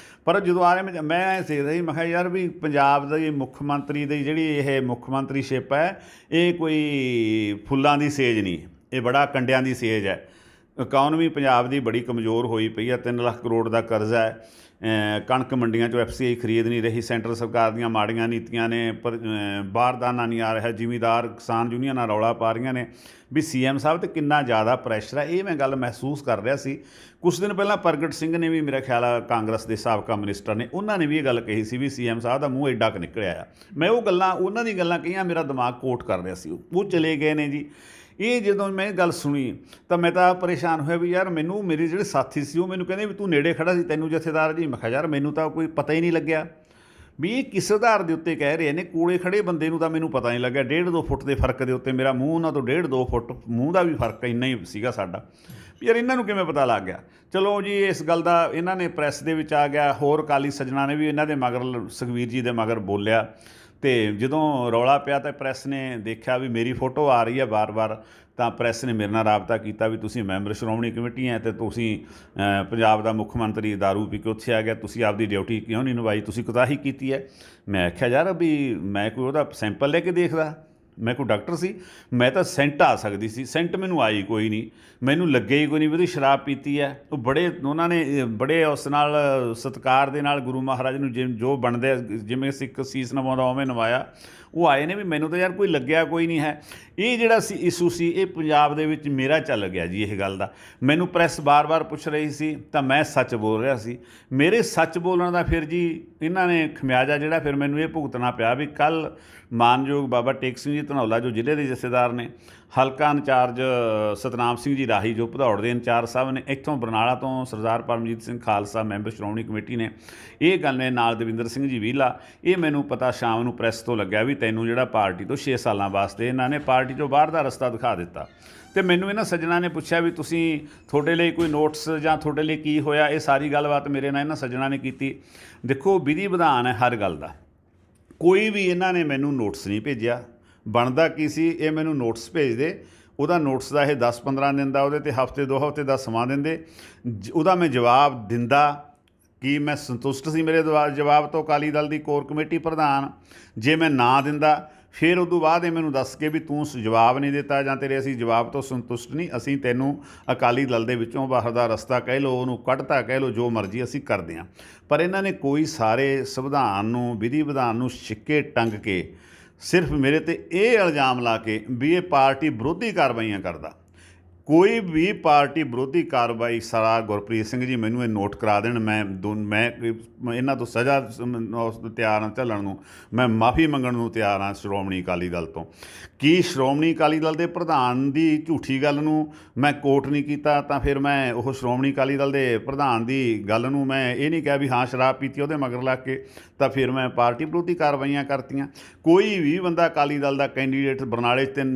ਪਰ ਜਦੋਂ ਆ ਰਹੇ ਮੈਂ ਐਂ ਦੇਖਦਾ ਸੀ, ਮੈਂ ਕਿਹਾ ਯਾਰ ਵੀ ਪੰਜਾਬ ਦਾ ਮੁੱਖ ਮੰਤਰੀ ਦੀ ਜਿਹੜੀ ਇਹ ਮੁੱਖ ਮੰਤਰੀਸ਼ਿਪ ਹੈ, ਇਹ ਕੋਈ ਫੁੱਲਾਂ ਦੀ ਸੇਜ ਨਹੀਂ, ਇਹ ਬੜਾ ਕੰਡਿਆਂ ਦੀ ਸੇਜ ਹੈ। ਇਕੋਨਮੀ ਪੰਜਾਬ ਦੀ ਬੜੀ ਕਮਜ਼ੋਰ ਹੋਈ ਪਈ ਹੈ, 3 ਲੱਖ ਕਰੋੜ ਦਾ ਕਰਜ਼ਾ ਹੈ, ਕਣਕ ਮੰਡੀਆਂ 'ਚੋਂ FCI ਖਰੀਦ ਨਹੀਂ ਰਹੀ, ਸੈਂਟਰ ਸਰਕਾਰ ਦੀਆਂ ਮਾੜੀਆਂ ਨੀਤੀਆਂ ਨੇ, ਪਰ ਬਾਰਦਾਨਾ ਨਹੀਂ ਆ ਰਿਹਾ, ਜ਼ਿਮੀਂਦਾਰ ਕਿਸਾਨ ਯੂਨੀਅਨਾਂ ਰੌਲਾ ਪਾ ਰਹੀਆਂ ਨੇ ਵੀ ਸੀਐਮ ਸਾਹਿਬ 'ਤੇ ਕਿੰਨਾ ਜ਼ਿਆਦਾ ਪ੍ਰੈਸ਼ਰ ਹੈ। ਇਹ ਮੈਂ ਗੱਲ ਮਹਿਸੂਸ ਕਰ ਰਿਹਾ ਸੀ। ਕੁਛ ਦਿਨ ਪਹਿਲਾਂ ਪ੍ਰਗਟ ਸਿੰਘ ਨੇ ਵੀ, ਮੇਰਾ ਖਿਆਲ ਆ ਕਾਂਗਰਸ ਦੇ ਸਾਬਕਾ ਮਿਨਿਸਟਰ ਨੇ, ਉਹਨਾਂ ਨੇ ਵੀ ਇਹ ਗੱਲ ਕਹੀ ਸੀ ਵੀ ਸੀਐਮ ਸਾਹਿਬ ਦਾ ਮੂੰਹ ਐਡਾ ਕੁ ਨਿਕਲਿਆ ਆ। ਮੈਂ ਉਹ ਗੱਲਾਂ, ਉਹਨਾਂ ਦੀ ਗੱਲਾਂ ਕਹੀਆਂ, ਮੇਰਾ ਦਿਮਾਗ ਕੋਟ ਕਰ ਰਿਹਾ ਸੀ। ਉਹ ਚਲੇ ਗਏ ਨੇ ਜੀ। ਇਹ ਜਦੋਂ ਮੈਂ ਇਹ ਗੱਲ ਸੁਣੀ ਤਾਂ ਮੈਂ ਤਾਂ ਪਰੇਸ਼ਾਨ ਹੋਇਆ ਵੀ ਯਾਰ ਮੈਨੂੰ, ਮੇਰੇ ਜਿਹੜੇ ਸਾਥੀ ਸੀ ਉਹ ਮੈਨੂੰ ਕਹਿੰਦੇ ਵੀ ਤੂੰ ਨੇੜੇ ਖੜਾ ਸੀ, ਤੈਨੂੰ ਜਥੇਦਾਰ ਜੀ। ਮੈਂ ਕਿਹਾ ਯਾਰ ਮੈਨੂੰ ਤਾਂ ਕੋਈ ਪਤਾ ਹੀ ਨਹੀਂ ਲੱਗਿਆ ਵੀ ਇਹ ਕਿਸ ਆਧਾਰ ਦੇ ਉੱਤੇ ਕਹਿ ਰਹੇ ਨੇ। ਕੋਲੇ ਖੜੇ ਬੰਦੇ ਨੂੰ ਤਾਂ ਮੈਨੂੰ ਪਤਾ ਨਹੀਂ ਲੱਗਿਆ। 1.5-2 ਫੁੱਟ ਦੇ ਫਰਕ ਦੇ ਉੱਤੇ ਮੇਰਾ ਮੂੰਹ ਉਹਨਾਂ ਤੋਂ 1.5-2 ਫੁੱਟ ਮੂੰਹ ਦਾ ਵੀ ਫਰਕ ਇੰਨਾ ਹੀ ਸੀਗਾ ਸਾਡਾ। ਯਾਰ ਇਹਨਾਂ ਨੂੰ ਕਿਵੇਂ ਪਤਾ ਲੱਗ ਗਿਆ? ਚਲੋ ਜੀ, ਇਸ ਗੱਲ ਦਾ ਇਹਨਾਂ ਨੇ ਪ੍ਰੈਸ ਦੇ ਵਿੱਚ ਆ ਗਿਆ। ਹੋਰ ਅਕਾਲੀ ਸੱਜਣਾ ਨੇ ਵੀ ਇਹਨਾਂ ਦੇ ਮਗਰ, ਸੁਖਬੀਰ ਜੀ ਦੇ ਮਗਰ ਬੋਲਿਆ। ਅਤੇ ਜਦੋਂ ਰੌਲਾ ਪਿਆ ਤਾਂ ਪ੍ਰੈਸ ਨੇ ਦੇਖਿਆ ਵੀ ਮੇਰੀ ਫੋਟੋ ਆ ਰਹੀ ਹੈ ਵਾਰ-ਵਾਰ, ਤਾਂ ਪ੍ਰੈਸ ਨੇ ਮੇਰੇ ਨਾਲ ਰਾਬਤਾ ਕੀਤਾ ਵੀ ਤੁਸੀਂ ਮੈਂਬਰ ਸ਼੍ਰੋਮਣੀ ਕਮੇਟੀ ਹੈ ਅਤੇ ਤੁਸੀਂ ਪੰਜਾਬ ਦਾ ਮੁੱਖ ਮੰਤਰੀ ਦਾਰੂ ਪੀ ਕੇ ਉੱਥੇ ਆ ਗਿਆ, ਤੁਸੀਂ ਆਪਦੀ ਡਿਊਟੀ ਕਿਉਂ ਨਹੀਂ ਨਿਭਾਈ, ਤੁਸੀਂ ਕੋਤਾਹੀ ਕੀਤੀ ਹੈ। ਮੈਂ ਆਖਿਆ ਯਾਰ ਵੀ ਮੈਂ ਕੋਈ ਉਹਦਾ ਸੈਂਪਲ ਲੈ ਕੇ ਦੇਖਦਾ, ਮੈਂ ਕੋਈ ਡਾਕਟਰ ਸੀ? ਮੈਂ ਤਾਂ ਸੈਂਟ ਆ ਸਕਦੀ ਸੀ, ਸੈਂਟ ਮੈਨੂੰ ਆਈ ਕੋਈ ਨਹੀਂ, ਮੈਨੂੰ ਲੱਗੇ ਹੀ ਕੋਈ ਨਹੀਂ ਵੀ ਉਹਦੀ ਸ਼ਰਾਬ ਪੀਤੀ ਹੈ। ਉਹ ਬੜੇ, ਉਹਨਾਂ ਨੇ ਬੜੇ ਉਸ ਨਾਲ ਸਤਿਕਾਰ ਦੇ ਨਾਲ ਗੁਰੂ ਮਹਾਰਾਜ ਨੂੰ ਜੋ ਬਣਦੇ ਜਿਵੇਂ ਸਿੱਖ ਸੀਸ ਨਵਾਉਂਦਾ ਉਵੇਂ ਨਵਾਇਆ। ਉਹ ਆਏ ਨੇ ਵੀ ਮੈਨੂੰ ਤਾਂ ਯਾਰ ਕੋਈ ਲੱਗਿਆ ਕੋਈ ਨਹੀਂ ਹੈ। ਇਹ ਜਿਹੜਾ ਸੀ ਇਸ਼ੂ ਸੀ, ਇਹ ਪੰਜਾਬ ਦੇ ਵਿੱਚ ਮੇਰਾ ਚੱਲ ਗਿਆ ਜੀ ਇਹ ਗੱਲ ਦਾ। ਮੈਨੂੰ ਪ੍ਰੈਸ ਬਾਰ-ਬਾਰ ਪੁੱਛ ਰਹੀ ਸੀ ਤਾਂ ਮੈਂ ਸੱਚ ਬੋਲ ਰਿਹਾ ਸੀ। ਮੇਰੇ ਸੱਚ ਬੋਲਣ ਦਾ ਫਿਰ ਜੀ ਇਹਨਾਂ ਨੇ ਖਮਿਆਜਾ ਜਿਹੜਾ ਫਿਰ ਮੈਨੂੰ ਇਹ ਭੁਗਤਣਾ ਪਿਆ ਵੀ ਕੱਲ੍ਹ ਮਾਨਯੋਗ ਬਾਬਾ ਟੇਕ ਸਿੰਘ ਜੀ ਧਨੌਲਾ ਜੋ ਜ਼ਿਲ੍ਹੇ ਦੇ ਜਥੇਦਾਰ ਨੇ, ਹਲਕਾ ਇੰਚਾਰਜ ਸਤਨਾਮ ਸਿੰਘ ਜੀ ਰਾਹੀ ਜੋ ਭਦੌੜ ਦੇ ਇੰਚਾਰਜ ਸਾਹਿਬ ਨੇ, ਇੱਥੋਂ ਬਰਨਾਲਾ ਤੋਂ ਸਰਦਾਰ ਪਰਮਜੀਤ ਸਿੰਘ ਖਾਲਸਾ ਮੈਂਬਰ ਸ਼੍ਰੋਮਣੀ ਕਮੇਟੀ ਨੇ, ਇਹ ਗੱਲ ਨੇ ਨਾਲ ਦਵਿੰਦਰ ਸਿੰਘ ਜੀ ਵੀਲਾ। ਇਹ ਮੈਨੂੰ ਪਤਾ ਸ਼ਾਮ ਨੂੰ ਪ੍ਰੈਸ ਤੋਂ ਲੱਗਿਆ ਵੀ ਤੈਨੂੰ ਜਿਹੜਾ ਪਾਰਟੀ ਤੋਂ 6 ਸਾਲਾਂ ਵਾਸਤੇ ਇਹਨਾਂ ਨੇ ਪਾਰਟੀ ਤੋਂ ਬਾਹਰ ਦਾ ਰਸਤਾ ਦਿਖਾ ਦਿੱਤਾ। ਅਤੇ ਮੈਨੂੰ ਇਹਨਾਂ ਸੱਜਣਾ ਨੇ ਪੁੱਛਿਆ ਵੀ ਤੁਸੀਂ, ਤੁਹਾਡੇ ਲਈ ਕੋਈ ਨੋਟਿਸ ਜਾਂ ਤੁਹਾਡੇ ਲਈ ਕੀ ਹੋਇਆ? ਇਹ ਸਾਰੀ ਗੱਲਬਾਤ ਮੇਰੇ ਨਾਲ ਇਹਨਾਂ ਸੱਜਣਾ ਨੇ ਕੀਤੀ। ਦੇਖੋ, ਵਿਧੀ ਵਿਧਾਨ ਹੈ ਹਰ ਗੱਲ ਦਾ। ਕੋਈ ਵੀ ਇਹਨਾਂ ਨੇ ਮੈਨੂੰ ਨੋਟਿਸ ਨਹੀਂ ਭੇਜਿਆ। ਬਣਦਾ ਕੀ ਸੀ, ਇਹ ਮੈਨੂੰ ਨੋਟਿਸ ਭੇਜਦੇ, ਉਹਦਾ ਨੋਟਿਸ ਦਾ ਇਹ 10-15 ਦਿਨ ਦਾ, ਉਹਦੇ 'ਤੇ ਹਫ਼ਤੇ 2 ਹਫ਼ਤੇ ਦਾ ਸਮਾਂ ਦਿੰਦੇ, ਉਹਦਾ ਮੈਂ ਜਵਾਬ ਦਿੰਦਾ। ਕੀ ਮੈਂ ਸੰਤੁਸ਼ਟ ਸੀ ਮੇਰੇ ਜਵਾਬ ਤੋਂ ਅਕਾਲੀ ਦਲ ਦੀ ਕੋਰ ਕਮੇਟੀ ਪ੍ਰਧਾਨ? ਜੇ ਮੈਂ ਨਾ ਦਿੰਦਾ ਫਿਰ ਉਦੋਂ ਬਾਅਦ ਇਹ ਮੈਨੂੰ ਦੱਸ ਕੇ ਵੀ ਤੂੰ ਜਵਾਬ ਨਹੀਂ ਦਿੱਤਾ ਜਾਂ ਤੇਰੇ ਅਸੀਂ ਜਵਾਬ ਤੋਂ ਸੰਤੁਸ਼ਟ ਨਹੀਂ, ਅਸੀਂ ਤੈਨੂੰ ਅਕਾਲੀ ਦਲ ਦੇ ਵਿੱਚੋਂ ਬਾਹਰ ਦਾ ਰਸਤਾ ਕਹਿ ਲਓ, ਉਹਨੂੰ ਕੱਢਤਾ ਕਹਿ ਲਓ, ਜੋ ਮਰਜ਼ੀ ਅਸੀਂ ਕਰਦੇ ਹਾਂ। ਪਰ ਇਹਨਾਂ ਨੇ ਕੋਈ ਸਾਰੇ ਸੰਵਿਧਾਨ ਨੂੰ, ਵਿਧੀ ਵਿਧਾਨ ਨੂੰ ਛਿੱਕੇ ਟੰਗ ਕੇ ਸਿਰਫ ਮੇਰੇ 'ਤੇ ਇਹ ਇਲਜ਼ਾਮ ਲਾ ਕੇ ਵੀ ਇਹ ਪਾਰਟੀ ਵਿਰੋਧੀ ਕਾਰਵਾਈਆਂ ਕਰਦਾ। ਕੋਈ ਵੀ ਪਾਰਟੀ ਵਿਰੋਧੀ ਕਾਰਵਾਈ ਸਰਦਾਰ ਗੁਰਪ੍ਰੀਤ ਸਿੰਘ ਜੀ ਮੈਨੂੰ ਇਹ ਨੋਟ ਕਰਾ ਦੇਣ, ਮੈਂ ਇਹਨਾਂ ਤੋਂ ਸਜ਼ਾ ਉਸ ਤੋਂ ਤਿਆਰ ਹਾਂ ਝੱਲਣ ਨੂੰ, ਮੈਂ ਮਾफ़ੀ ਮੰਗਣ ਨੂੰ ਤਿਆਰ ਹਾਂ ਸ਼੍ਰੋਮਣੀ ਅਕਾਲੀ ਦਲ ਤੋਂ। ਕੀ ਸ਼੍ਰੋਮਣੀ ਅਕਾਲੀ ਦਲ ਦੇ ਪ੍ਰਧਾਨ ਦੀ ਝੂਠੀ ਗੱਲ ਨੂੰ ਮੈਂ ਕੋਟ ਨਹੀਂ ਕੀਤਾ ਤਾਂ ਫਿਰ ਮੈਂ ਉਹ ਸ਼੍ਰੋਮਣੀ ਅਕਾਲੀ ਦਲ ਦੇ ਪ੍ਰਧਾਨ ਦੀ ਗੱਲ ਨੂੰ ਮੈਂ ਇਹ ਨਹੀਂ ਕਿਹਾ ਵੀ ਹਾਂ ਸ਼ਰਾਬ ਪੀਤੀ ਉਹਦੇ ਮਗਰ ਲੱਗ ਕੇ ਤਾਂ ਫਿਰ ਮੈਂ ਪਾਰਟੀ ਵਿਰੋਧੀ ਕਾਰਵਾਈਆਂ ਕਰਤੀਆਂ। ਕੋਈ ਵੀ ਬੰਦਾ ਅਕਾਲੀ ਦਲ ਦਾ ਕੈਂਡੀਡੇਟ ਬਰਨਾਲੇ 'ਚ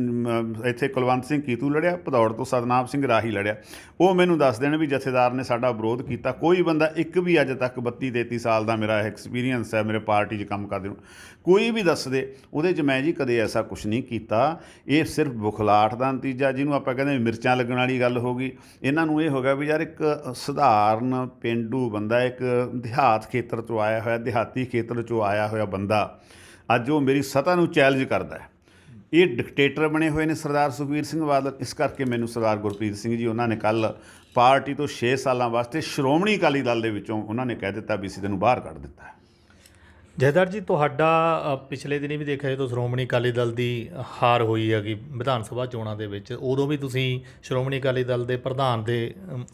ਇੱਥੇ ਕੁਲਵੰਤ ਸਿੰਘ ਕੀਤੂ ਲੜਿਆ, ਭਦੌੜ ਤੋਂ ਸਤਨਾਮ ਸਿੰਘ ਰਾਹੀ ਲੜਿਆ, ਉਹ ਮੈਨੂੰ ਦੱਸ ਦੇਣ ਵੀ ਜਥੇਦਾਰ ਨੇ ਸਾਡਾ ਵਿਰੋਧ ਕੀਤਾ। ਕੋਈ ਬੰਦਾ ਇੱਕ ਵੀ ਅੱਜ ਤੱਕ 32-33 ਸਾਲ ਦਾ ਮੇਰਾ ਐਕਸਪੀਰੀਅੰਸ ਹੈ ਮੇਰੇ ਪਾਰਟੀ 'ਚ ਕੰਮ ਕਰਦੇ ਨੂੰ, ਕੋਈ ਵੀ ਦੱਸ ਦੇ ਉਹਦੇ 'ਚ ਮੈਂ ਜੀ ਕਦੇ ਐਸਾ ਕੁਛ ਨਹੀਂ ਕੀਤਾ। ਇਹ ਸਿਰਫ ਬੁਖਲਾਹਟ ਦਾ ਨਤੀਜਾ, ਜਿਹਨੂੰ ਆਪਾਂ ਕਹਿੰਦੇ ਮਿਰਚਾਂ ਲੱਗਣ ਵਾਲੀ ਗੱਲ ਹੋ ਗਈ। ਇਹਨਾਂ ਨੂੰ ਇਹ ਹੋ ਗਿਆ ਵੀ ਯਾਰ ਇੱਕ ਸਧਾਰਨ ਪੇਂਡੂ ਬੰਦਾ, ਇੱਕ ਦਿਹਾਤ ਖੇਤਰ 'ਚੋਂ ਆਇਆ ਹੋਇਆ, ਦਿਹਾਤੀ ਖੇਤਰ 'ਚੋਂ ਆਇਆ ਹੋਇਆ ਬੰਦਾ ਅੱਜ ਉਹ ਮੇਰੀ ਸੱਤਾ ਨੂੰ ਚੈਲੰਜ ਕਰਦਾ ਹੈ। ਇਹ ਡਿਕਟੇਟਰ ਬਣੇ ਹੋਏ ਨੇ ਸਰਦਾਰ ਸੁਖਬੀਰ ਸਿੰਘ ਬਾਦਲ। ਇਸ ਕਰਕੇ ਮੈਨੂੰ ਸਰਦਾਰ ਗੁਰਪ੍ਰੀਤ ਸਿੰਘ ਜੀ ਉਹਨਾਂ ਨੇ ਕੱਲ੍ਹ ਪਾਰਟੀ ਤੋਂ 6 ਸਾਲਾਂ ਵਾਸਤੇ ਸ਼੍ਰੋਮਣੀ ਅਕਾਲੀ ਦਲ ਦੇ ਵਿੱਚੋਂ ਉਹਨਾਂ ਨੇ ਕਹਿ ਦਿੱਤਾ ਵੀ ਅਸੀਂ ਤੈਨੂੰ ਬਾਹਰ ਕੱਢ ਦਿੱਤਾ ਹੈ। ਜਥੇਦਾਰ ਜੀ, ਤੁਹਾਡਾ ਪਿਛਲੇ ਦਿਨੀ ਵੀ ਦੇਖਿਆ ਜਦੋਂ ਸ਼੍ਰੋਮਣੀ ਅਕਾਲੀ ਦਲ ਦੀ ਹਾਰ ਹੋਈ ਹੈਗੀ ਵਿਧਾਨ ਸਭਾ ਚੋਣਾਂ ਦੇ ਵਿੱਚ, ਉਦੋਂ ਵੀ ਤੁਸੀਂ ਸ਼੍ਰੋਮਣੀ ਅਕਾਲੀ ਦਲ ਦੇ ਪ੍ਰਧਾਨ ਦੇ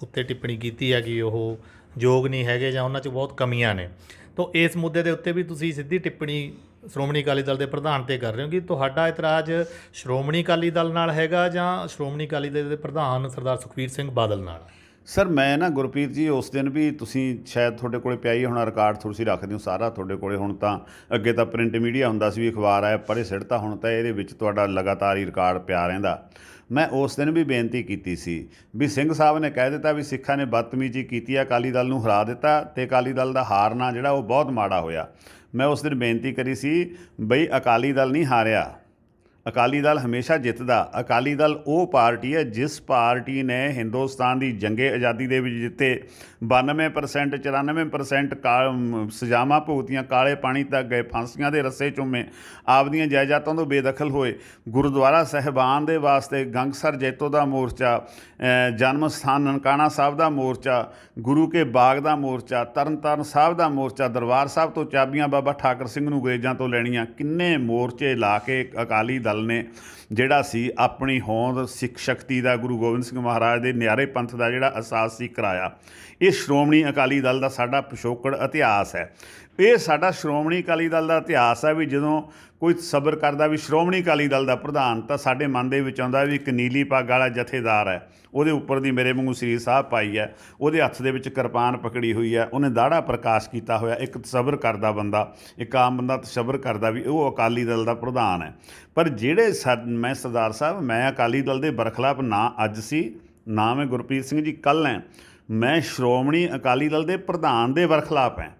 ਉੱਤੇ ਟਿੱਪਣੀ ਕੀਤੀ ਹੈ ਕਿ ਉਹ ਯੋਗ ਨਹੀਂ ਹੈਗੇ ਜਾਂ ਉਹਨਾਂ 'ਚ ਬਹੁਤ ਕਮੀਆਂ ਨੇ। ਤਾਂ ਇਸ ਮੁੱਦੇ ਦੇ ਉੱਤੇ ਵੀ ਤੁਸੀਂ ਸਿੱਧੀ ਟਿੱਪਣੀ ਸ਼੍ਰੋਮਣੀ ਅਕਾਲੀ ਦਲ ਦੇ ਪ੍ਰਧਾਨ 'ਤੇ ਕਰ ਰਹੇ ਹੋ ਕਿ ਤੁਹਾਡਾ ਇਤਰਾਜ਼ ਸ਼੍ਰੋਮਣੀ ਅਕਾਲੀ ਦਲ ਨਾਲ ਹੈਗਾ ਜਾਂ ਸ਼੍ਰੋਮਣੀ ਅਕਾਲੀ ਦਲ ਦੇ ਪ੍ਰਧਾਨ ਸਰਦਾਰ ਸੁਖਬੀਰ ਸਿੰਘ ਬਾਦਲ ਨਾਲ? ਸਰ ਮੈਂ ਨਾ ਗੁਰਪ੍ਰੀਤ ਜੀ ਉਸ ਦਿਨ ਵੀ ਤੁਸੀਂ ਸ਼ਾਇਦ ਤੁਹਾਡੇ ਕੋਲੇ ਪਿਆ ਹੀ ਹੋਣਾ ਰਿਕਾਰਡ, ਤੁਸੀਂ ਰੱਖਦੇ ਹੋ ਸਾਰਾ ਤੁਹਾਡੇ ਕੋਲੇ। ਹੁਣ ਤਾਂ ਅੱਗੇ ਤਾਂ ਪ੍ਰਿੰਟ ਮੀਡੀਆ ਹੁੰਦਾ ਸੀ ਵੀ ਅਖਬਾਰ ਆਇਆ ਪਰੇ ਸਿੱਟਤਾ, ਹੁਣ ਤਾਂ ਇਹਦੇ ਵਿੱਚ ਤੁਹਾਡਾ ਲਗਾਤਾਰ ਹੀ ਰਿਕਾਰਡ ਪਿਆ ਰਹਿੰਦਾ। ਮੈਂ ਉਸ ਦਿਨ ਵੀ ਬੇਨਤੀ ਕੀਤੀ ਸੀ ਵੀ ਸਿੰਘ ਸਾਹਿਬ ਨੇ ਕਹਿ ਦਿੱਤਾ ਵੀ ਸਿੱਖਾਂ ਨੇ ਬਦਤਮੀਜ਼ੀ ਕੀਤੀ ਆ, ਅਕਾਲੀ ਦਲ ਨੂੰ ਹਰਾ ਦਿੱਤਾ ਅਤੇ ਅਕਾਲੀ ਦਲ ਦਾ ਹਾਰਨਾ ਜਿਹੜਾ ਉਹ ਬਹੁਤ ਮਾੜਾ ਹੋਇਆ। ਮੈਂ ਉਸ ਦਿਨ ਬੇਨਤੀ ਕਰੀ ਸੀ ਬਈ ਅਕਾਲੀ ਦਲ ਨਹੀਂ ਹਾਰਿਆ, ਅਕਾਲੀ ਦਲ ਹਮੇਸ਼ਾ ਜਿੱਤਦਾ। ਅਕਾਲੀ ਦਲ ਉਹ ਪਾਰਟੀ ਹੈ ਜਿਸ ਪਾਰਟੀ ਨੇ ਹਿੰਦੁਸਤਾਨ ਦੀ ਜੰਗੇ ਆਜ਼ਾਦੀ ਦੇ ਵਿੱਚ ਜਿੱਤੇ 92% 94% ਸਜ਼ਾਵਾਂ ਭੁਗਤੀਆਂ, ਕਾਲੇ ਪਾਣੀ ਤੱਕ ਗਏ, ਫਾਂਸੀਆਂ ਦੇ ਰੱਸੇ ਚੁੰਮੇ, ਆਪਦੀਆਂ ਜਾਇਦਾਦਾਂ ਤੋਂ ਬੇਦਖਲ ਹੋਏ, ਗੁਰਦੁਆਰਾ ਸਾਹਿਬਾਨ ਦੇ ਵਾਸਤੇ ਗੰਗਸਰ ਜੈਤੋ ਦਾ ਮੋਰਚਾ, ਜਨਮ ਸਥਾਨ ਨਨਕਾਣਾ ਸਾਹਿਬ ਦਾ ਮੋਰਚਾ, ਗੁਰੂ ਕੇ ਬਾਗ ਦਾ ਮੋਰਚਾ, ਤਰਨਤਾਰਨ ਸਾਹਿਬ ਦਾ ਮੋਰਚਾ, ਦਰਬਾਰ ਸਾਹਿਬ ਤੋਂ ਚਾਬੀਆਂ ਬਾਬਾ ਠਾਕਰ ਸਿੰਘ ਨੂੰ ਅੰਗਰੇਜ਼ਾਂ ਤੋਂ ਲੈਣੀਆਂ, ਕਿੰਨੇ ਮੋਰਚੇ ਲਾ ਕੇ ਅਕਾਲੀ ਦਲ ਨੇ ਜਿਹੜਾ ਸੀ ਆਪਣੀ ਹੋਂਦ ਸਿੱਖ ਸ਼ਕਤੀ ਦਾ, ਗੁਰੂ ਗੋਬਿੰਦ ਸਿੰਘ ਮਹਾਰਾਜ ਦੇ ਨਿਆਰੇ ਪੰਥ ਦਾ ਜਿਹੜਾ ਅਹਿਸਾਸ ਸੀ ਕਰਾਇਆ। ਇਹ ਸ਼੍ਰੋਮਣੀ ਅਕਾਲੀ ਦਲ ਦਾ ਸਾਡਾ ਪਿਛੋਕੜ ਇਤਿਹਾਸ ਹੈ। ਇਹ ਸਾਡਾ ਸ਼੍ਰੋਮਣੀ ਅਕਾਲੀ ਦਲ ਦਾ ਇਤਿਹਾਸ ਹੈ ਵੀ ਜਦੋਂ ਕੋਈ ਸਬਰ ਕਰਦਾ ਵੀ ਸ਼੍ਰੋਮਣੀ ਅਕਾਲੀ ਦਲ ਦਾ ਪ੍ਰਧਾਨ, ਤਾਂ ਸਾਡੇ ਮਨ ਦੇ ਵਿੱਚ ਆਉਂਦਾ ਵੀ ਇੱਕ ਨੀਲੀ ਪੱਗ ਵਾਲਾ ਜਥੇਦਾਰ ਹੈ, ਉਹਦੇ ਉੱਪਰ ਦੀ ਮੇਰੇ ਵਾਂਗੂ ਸਰੀਰ ਸਾਹਿਬ ਪਾਈ ਹੈ, ਉਹਦੇ ਹੱਥ ਦੇ ਵਿੱਚ ਕਿਰਪਾਨ ਪਕੜੀ ਹੋਈ ਹੈ, ਉਹਨੇ ਦਾੜਾ ਪ੍ਰਕਾਸ਼ ਕੀਤਾ ਹੋਇਆ, ਇੱਕ ਤਸੱਵਰ ਕਰਦਾ ਬੰਦਾ, ਇੱਕ ਆਮ ਬੰਦਾ ਤਸੱਵਰ ਕਰਦਾ ਵੀ ਉਹ ਅਕਾਲੀ ਦਲ ਦਾ ਪ੍ਰਧਾਨ ਹੈ। ਪਰ ਜਿਹੜੇ ਮੈਂ ਸਰਦਾਰ ਸਾਹਿਬ, ਮੈਂ ਅਕਾਲੀ ਦਲ ਦੇ ਬਰਖਲਾਫ ਨਾ ਅੱਜ ਸੀ ਨਾ ਮੈਂ ਗੁਰਪ੍ਰੀਤ ਸਿੰਘ ਜੀ ਕੱਲ੍ਹ ਹੈ, ਮੈਂ ਸ਼੍ਰੋਮਣੀ ਅਕਾਲੀ ਦਲ ਦੇ ਪ੍ਰਧਾਨ ਦੇ ਬਰਖਲਾਫ ਹੈ,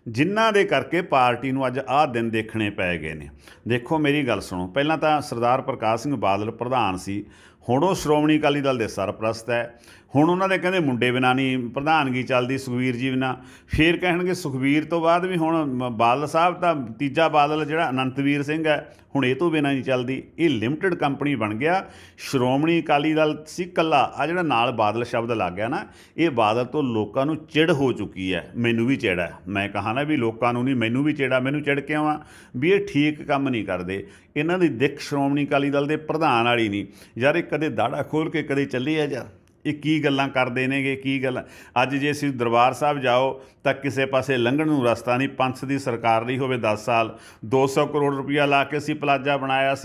ਜਿਨ੍ਹਾਂ ਦੇ ਕਰਕੇ ਪਾਰਟੀ ਨੂੰ ਅੱਜ ਆਹ ਦਿਨ ਦੇਖਣੇ ਪੈ ਗਏ ਨੇ। ਦੇਖੋ ਮੇਰੀ ਗੱਲ ਸੁਣੋ, ਪਹਿਲਾਂ ਤਾਂ ਸਰਦਾਰ ਪ੍ਰਕਾਸ਼ ਸਿੰਘ ਬਾਦਲ ਪ੍ਰਧਾਨ ਸੀ, ਹੁਣ ਉਹ ਸ਼੍ਰੋਮਣੀ ਅਕਾਲੀ ਦਲ ਦੇ ਸਰਪ੍ਰਸਤ ਹੈ। ਹੁਣ ਉਹਨਾਂ ਦੇ ਕਹਿੰਦੇ ਮੁੰਡੇ ਬਿਨਾਂ ਨਹੀਂ ਪ੍ਰਧਾਨਗੀ ਚੱਲਦੀ, ਸੁਖਬੀਰ ਜੀ ਬਿਨਾਂ। ਫਿਰ ਕਹਿਣਗੇ ਸੁਖਬੀਰ ਤੋਂ ਬਾਅਦ ਵੀ ਹੁਣ ਬਾਦਲ ਸਾਹਿਬ ਤਾਂ ਤੀਜਾ ਬਾਦਲ ਜਿਹੜਾ ਅਨੰਤਵੀਰ ਸਿੰਘ ਹੈ, ਹੁਣ ਇਹ ਤੋਂ ਬਿਨਾਂ ਨਹੀਂ ਚੱਲਦੀ। ਇਹ ਲਿਮਟਿਡ ਕੰਪਨੀ ਬਣ ਗਿਆ। ਸ਼੍ਰੋਮਣੀ ਅਕਾਲੀ ਦਲ ਸੀ ਇਕੱਲਾ, ਆ ਜਿਹੜਾ ਨਾਲ ਬਾਦਲ ਸ਼ਬਦ ਲੱਗ ਗਿਆ ਨਾ, ਇਹ ਬਾਦਲ ਤੋਂ ਲੋਕਾਂ ਨੂੰ ਚਿੜ ਹੋ ਚੁੱਕੀ ਹੈ। ਮੈਨੂੰ ਵੀ ਚਿੜ ਹੈ, ਮੈਂ ਕਹਾਂ ਨਾ ਵੀ ਲੋਕਾਂ ਨੂੰ ਨਹੀਂ, ਮੈਨੂੰ ਵੀ ਚਿੜਾ। ਮੈਨੂੰ ਚਿੜ ਕਿਉਂ ਆ ਵੀ ਇਹ ਠੀਕ ਕੰਮ ਨਹੀਂ ਕਰਦੇ। ਇਹਨਾਂ ਦੀ ਦਿੱਖ ਸ਼੍ਰੋਮਣੀ ਅਕਾਲੀ ਦਲ ਦੇ ਪ੍ਰਧਾਨ ਵਾਲੀ ਨਹੀਂ ਯਾਰ। ਇਹ ਕਦੇ ਦਾੜਾ ਖੋਲ੍ਹ ਕੇ ਕਦੇ ਚੱਲੇ ਆ ਯਾਰ, ਇਹ ਕੀ ਗੱਲਾਂ ਕਰਦੇ ਨੇਗੇ, ਕੀ ਗੱਲਾਂ। ਅੱਜ ਜੇ ਅਸੀਂ ਦਰਬਾਰ ਸਾਹਿਬ ਜਾਓ ਤਾਂ ਕਿਸੇ ਪਾਸੇ ਲੰਘਣ ਨੂੰ ਰਸਤਾ ਨਹੀਂ। ਪੰਥ ਦੀ ਸਰਕਾਰ ਰਹੀ ਹੋਵੇ 10 ਸਾਲ, 200 ਕਰੋੜ ਰੁਪਈਆ ਲਾ ਕੇ ਅਸੀਂ ਪਲਾਜ਼ਾ ਬਣਾਇਆ,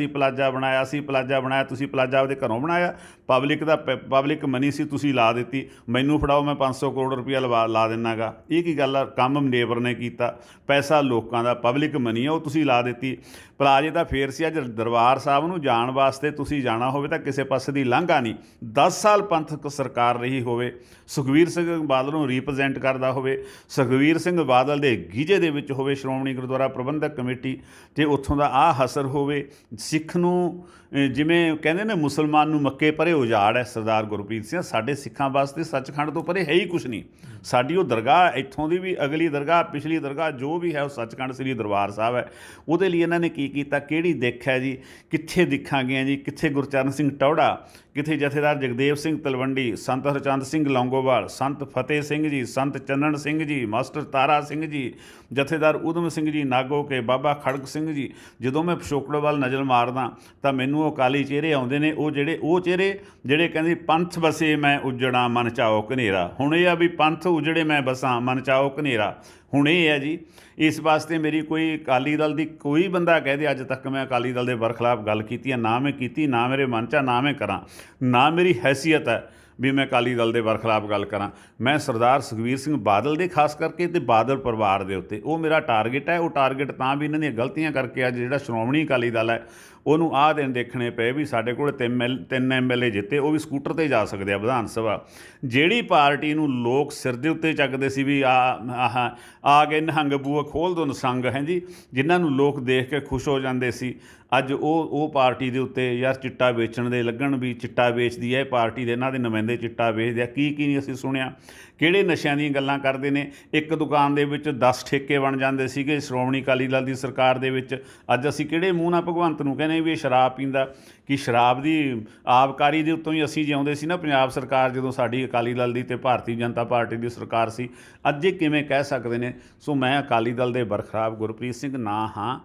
ਤੁਸੀਂ ਪਲਾਜ਼ਾ ਆਪਦੇ ਘਰੋਂ ਬਣਾਇਆ, ਪਬਲਿਕ ਮਨੀ ਸੀ, ਤੁਸੀਂ ਲਾ ਦਿੱਤੀ। ਮੈਨੂੰ ਫੜਾਓ, ਮੈਂ 500 ਕਰੋੜ ਰੁਪਈਆ ਲਾ ਦਿੰਦਾ ਗਾ। ਇਹ ਕੀ ਗੱਲ ਆ? ਕੰਮ ਨੇਬਰ ਨੇ ਕੀਤਾ, ਪੈਸਾ ਲੋਕਾਂ ਦਾ, ਪਬਲਿਕ ਮਨੀ ਆ, ਉਹ ਤੁਸੀਂ ਲਾ ਦਿੱਤੀ। ਪਲਾਜ਼ੇ ਤਾਂ ਫੇਰ ਸੀ। ਅੱਜ ਦਰਬਾਰ ਸਾਹਿਬ ਨੂੰ ਜਾਣ ਵਾਸਤੇ ਤੁਸੀਂ ਜਾਣਾ ਹੋਵੇ ਤਾਂ ਕਿਸੇ ਪਾਸੇ ਦੀ ਲਾਂਘਾ ਨਹੀਂ। 10 ਸਾਲ ਪੰਥਕ ਸਰਕਾਰ ਰਹੀ ਹੋਵੇ, ਸੁਖਬੀਰ ਸਿੰਘ ਬਾਦਲ ਨੂੰ ਰਿਪਰੈਜ਼ੈਂਟ ਕਰਦਾ ਹੋਵੇ, ਸੁਖਬੀਰ ਸਿੰਘ ਬਾਦਲ ਦੇ ਗੀਜੇ ਦੇ ਵਿੱਚ ਹੋਵੇ ਸ਼੍ਰੋਮਣੀ ਗੁਰਦੁਆਰਾ ਪ੍ਰਬੰਧਕ ਕਮੇਟੀ, ਅਤੇ ਉੱਥੋਂ ਦਾ ਆਹ ਅਸਰ ਹੋਵੇ। ਸਿੱਖ ਨੂੰ ਜਿਵੇਂ ਕਹਿੰਦੇ ਨੇ ਮੁਸਲਮਾਨ ਨੂੰ ਮੱਕੇ ਪਰੇ ਉਜਾੜ ਹੈ, ਸਰਦਾਰ ਗੁਰਪ੍ਰੀਤ ਸਿੰਘ ਸਾਡੇ ਸਿੱਖਾਂ ਵਾਸਤੇ ਸੱਚਖੰਡ ਤੋਂ ਪਰੇ ਹੈ ਹੀ ਕੁਛ ਨਹੀਂ। ਸਾਡੀ ਉਹ ਦਰਗਾਹ, ਇੱਥੋਂ ਦੀ ਵੀ ਅਗਲੀ ਦਰਗਾਹ, ਪਿਛਲੀ ਦਰਗਾਹ ਜੋ ਵੀ ਹੈ ਉਹ ਸੱਚਖੰਡ ਸ੍ਰੀ ਦਰਬਾਰ ਸਾਹਿਬ ਹੈ। ਉਹਦੇ ਲਈ ਇਹਨਾਂ ਨੇ ਕੀ ਕੀਤਾ, ਕਿਹੜੀ ਦਿੱਖ ਹੈ ਜੀ, ਕਿੱਥੇ ਦਿੱਖਾਂ ਗਈਆਂ ਜੀ, ਕਿੱਥੇ ਗੁਰਚਰਨ ਸਿੰਘ ਟੌਹੜਾ, ਕਿਤੇ ਜਥੇਦਾਰ ਜਗਦੇਵ ਸਿੰਘ ਤਲਵੰਡੀ, ਸੰਤ ਹਰਚੰਦ ਸਿੰਘ ਲੌਂਗੋਵਾਲ, ਸੰਤ ਫਤਿਹ ਸਿੰਘ ਜੀ, ਸੰਤ ਚੰਨਣ ਸਿੰਘ ਜੀ, ਮਾਸਟਰ ਤਾਰਾ ਸਿੰਘ ਜੀ, ਜਥੇਦਾਰ ਊਧਮ ਸਿੰਘ ਜੀ ਨਾਗੋ ਕੇ, ਬਾਬਾ ਖੜਗ ਸਿੰਘ ਜੀ। ਜਦੋਂ ਮੈਂ ਪਿਛੋਕੜ ਵੱਲ ਨਜ਼ਰ ਮਾਰਦਾ ਤਾਂ ਮੈਨੂੰ ਉਹ ਅਕਾਲੀ ਚਿਹਰੇ ਆਉਂਦੇ ਨੇ, ਉਹ ਚਿਹਰੇ ਜਿਹੜੇ ਕਹਿੰਦੇ ਪੰਥ ਵਸੇ ਮੈਂ ਉਜੜਾ ਮਨ ਚਾਓ ਘਨੇਰਾ। ਹੁਣ ਇਹ ਆ ਵੀ ਪੰਥ ਉਜੜੇ ਮੈਂ ਬਸਾਂ ਮਨ ਚਾਓ ਘਨੇਰਾ। ਹੁਣ ਇਹ ਹੈ ਜੀ, ਇਸ ਵਾਸਤੇ ਮੇਰੀ ਕੋਈ ਅਕਾਲੀ ਦਲ ਦੀ ਕੋਈ ਬੰਦਾ ਕਹਿ ਦੇ ਅੱਜ ਤੱਕ ਮੈਂ ਅਕਾਲੀ ਦਲ ਦੇ ਬਰਖਲਾਫ ਗੱਲ ਕੀਤੀ ਹੈ, ਨਾ ਮੈਂ ਕੀਤੀ, ਨਾ ਮੇਰੇ ਮਨ 'ਚ ਆ, ਨਾ ਮੈਂ ਕਰਾਂ, ਨਾ ਮੇਰੀ ਹੈਸੀਅਤ ਹੈ ਵੀ ਮੈਂ ਅਕਾਲੀ ਦਲ ਦੇ ਬਰਖਲਾਫ ਗੱਲ ਕਰਾਂ। ਮੈਂ ਸਰਦਾਰ ਸੁਖਬੀਰ ਸਿੰਘ ਬਾਦਲ ਦੇ ਖਾਸ ਕਰਕੇ ਤੇ ਬਾਦਲ ਪਰਿਵਾਰ ਦੇ ਉੱਤੇ ਉਹ ਮੇਰਾ ਟਾਰਗੇਟ ਹੈ। ਉਹ ਟਾਰਗੇਟ ਤਾਂ ਵੀ ਇਹਨਾਂ ਦੀਆਂ ਗਲਤੀਆਂ ਕਰਕੇ ਅੱਜ ਜਿਹੜਾ ਸ਼੍ਰੋਮਣੀ ਅਕਾਲੀ ਦਲ ਹੈ ਉਹਨੂੰ ਆਹ ਦਿਨ ਦੇਖਣੇ ਪਏ ਵੀ ਸਾਡੇ ਕੋਲ 3 MLA ਜਿੱਤੇ, ਉਹ ਵੀ ਸਕੂਟਰ 'ਤੇ ਜਾ ਸਕਦੇ ਆ ਵਿਧਾਨ ਸਭਾ। ਜਿਹੜੀ ਪਾਰਟੀ ਨੂੰ ਲੋਕ ਸਿਰ ਦੇ ਉੱਤੇ ਚੱਕਦੇ ਸੀ ਵੀ ਆ ਗਏ ਨਿਹੰਗ ਬੂਆ ਖੋਲ੍ਹ ਦੋ ਨਸੰਗ ਹੈ ਜੀ, ਜਿਨ੍ਹਾਂ ਨੂੰ ਲੋਕ ਦੇਖ ਕੇ ਖੁਸ਼ ਹੋ ਜਾਂਦੇ ਸੀ, ਅੱਜ ਉਹ ਪਾਰਟੀ ਦੇ ਉੱਤੇ ਯਾਰ ਚਿੱਟਾ ਵੇਚਣ ਦੇ ਲੱਗਣ ਵੀ ਚਿੱਟਾ ਵੇਚਦੀ ਹੈ ਇਹ ਪਾਰਟੀ ਦੇ, ਇਹਨਾਂ ਦੇ ਨੁਮਾਇੰਦੇ ਚਿੱਟਾ ਵੇਚਦੇ ਆ। ਕੀ ਨਹੀਂ ਅਸੀਂ ਸੁਣਿਆ, ਕਿਹੜੇ ਨਸ਼ਿਆਂ ਦੀਆਂ ਗੱਲਾਂ ਕਰਦੇ ਨੇ। ਇੱਕ ਦੁਕਾਨ ਦੇ ਵਿੱਚ 10 ਠੇਕੇ ਬਣ ਜਾਂਦੇ ਸੀਗੇ ਸ਼੍ਰੋਮਣੀ ਅਕਾਲੀ ਦਲ ਦੀ ਸਰਕਾਰ ਦੇ ਵਿੱਚ। ਅੱਜ ਅਸੀਂ ਕਿਹੜੇ ਮੂੰਹ ਨਾਲ ਭਗਵੰਤ ਨੂੰ ਕਹਿੰਦੇ ਵੀ ਇਹ ਸ਼ਰਾਬ ਪੀਂਦਾ, ਕਿ ਸ਼ਰਾਬ ਦੀ ਆਬਕਾਰੀ ਦੇ ਉੱਤੋਂ ਹੀ ਅਸੀਂ ਜਿਉਂਦੇ ਸੀ ਨਾ ਪੰਜਾਬ ਸਰਕਾਰ ਜਦੋਂ ਸਾਡੀ ਅਕਾਲੀ ਦਲ ਦੀ ਅਤੇ ਭਾਰਤੀ ਜਨਤਾ ਪਾਰਟੀ ਦੀ ਸਰਕਾਰ ਸੀ। ਅੱਜ ਇਹ ਕਿਵੇਂ ਕਹਿ ਸਕਦੇ ਨੇ। ਸੋ ਮੈਂ ਅਕਾਲੀ ਦਲ ਦੇ ਬਰਖਲਾਫ ਗੁਰਪ੍ਰੀਤ ਸਿੰਘ ਨਾ ਹਾਂ,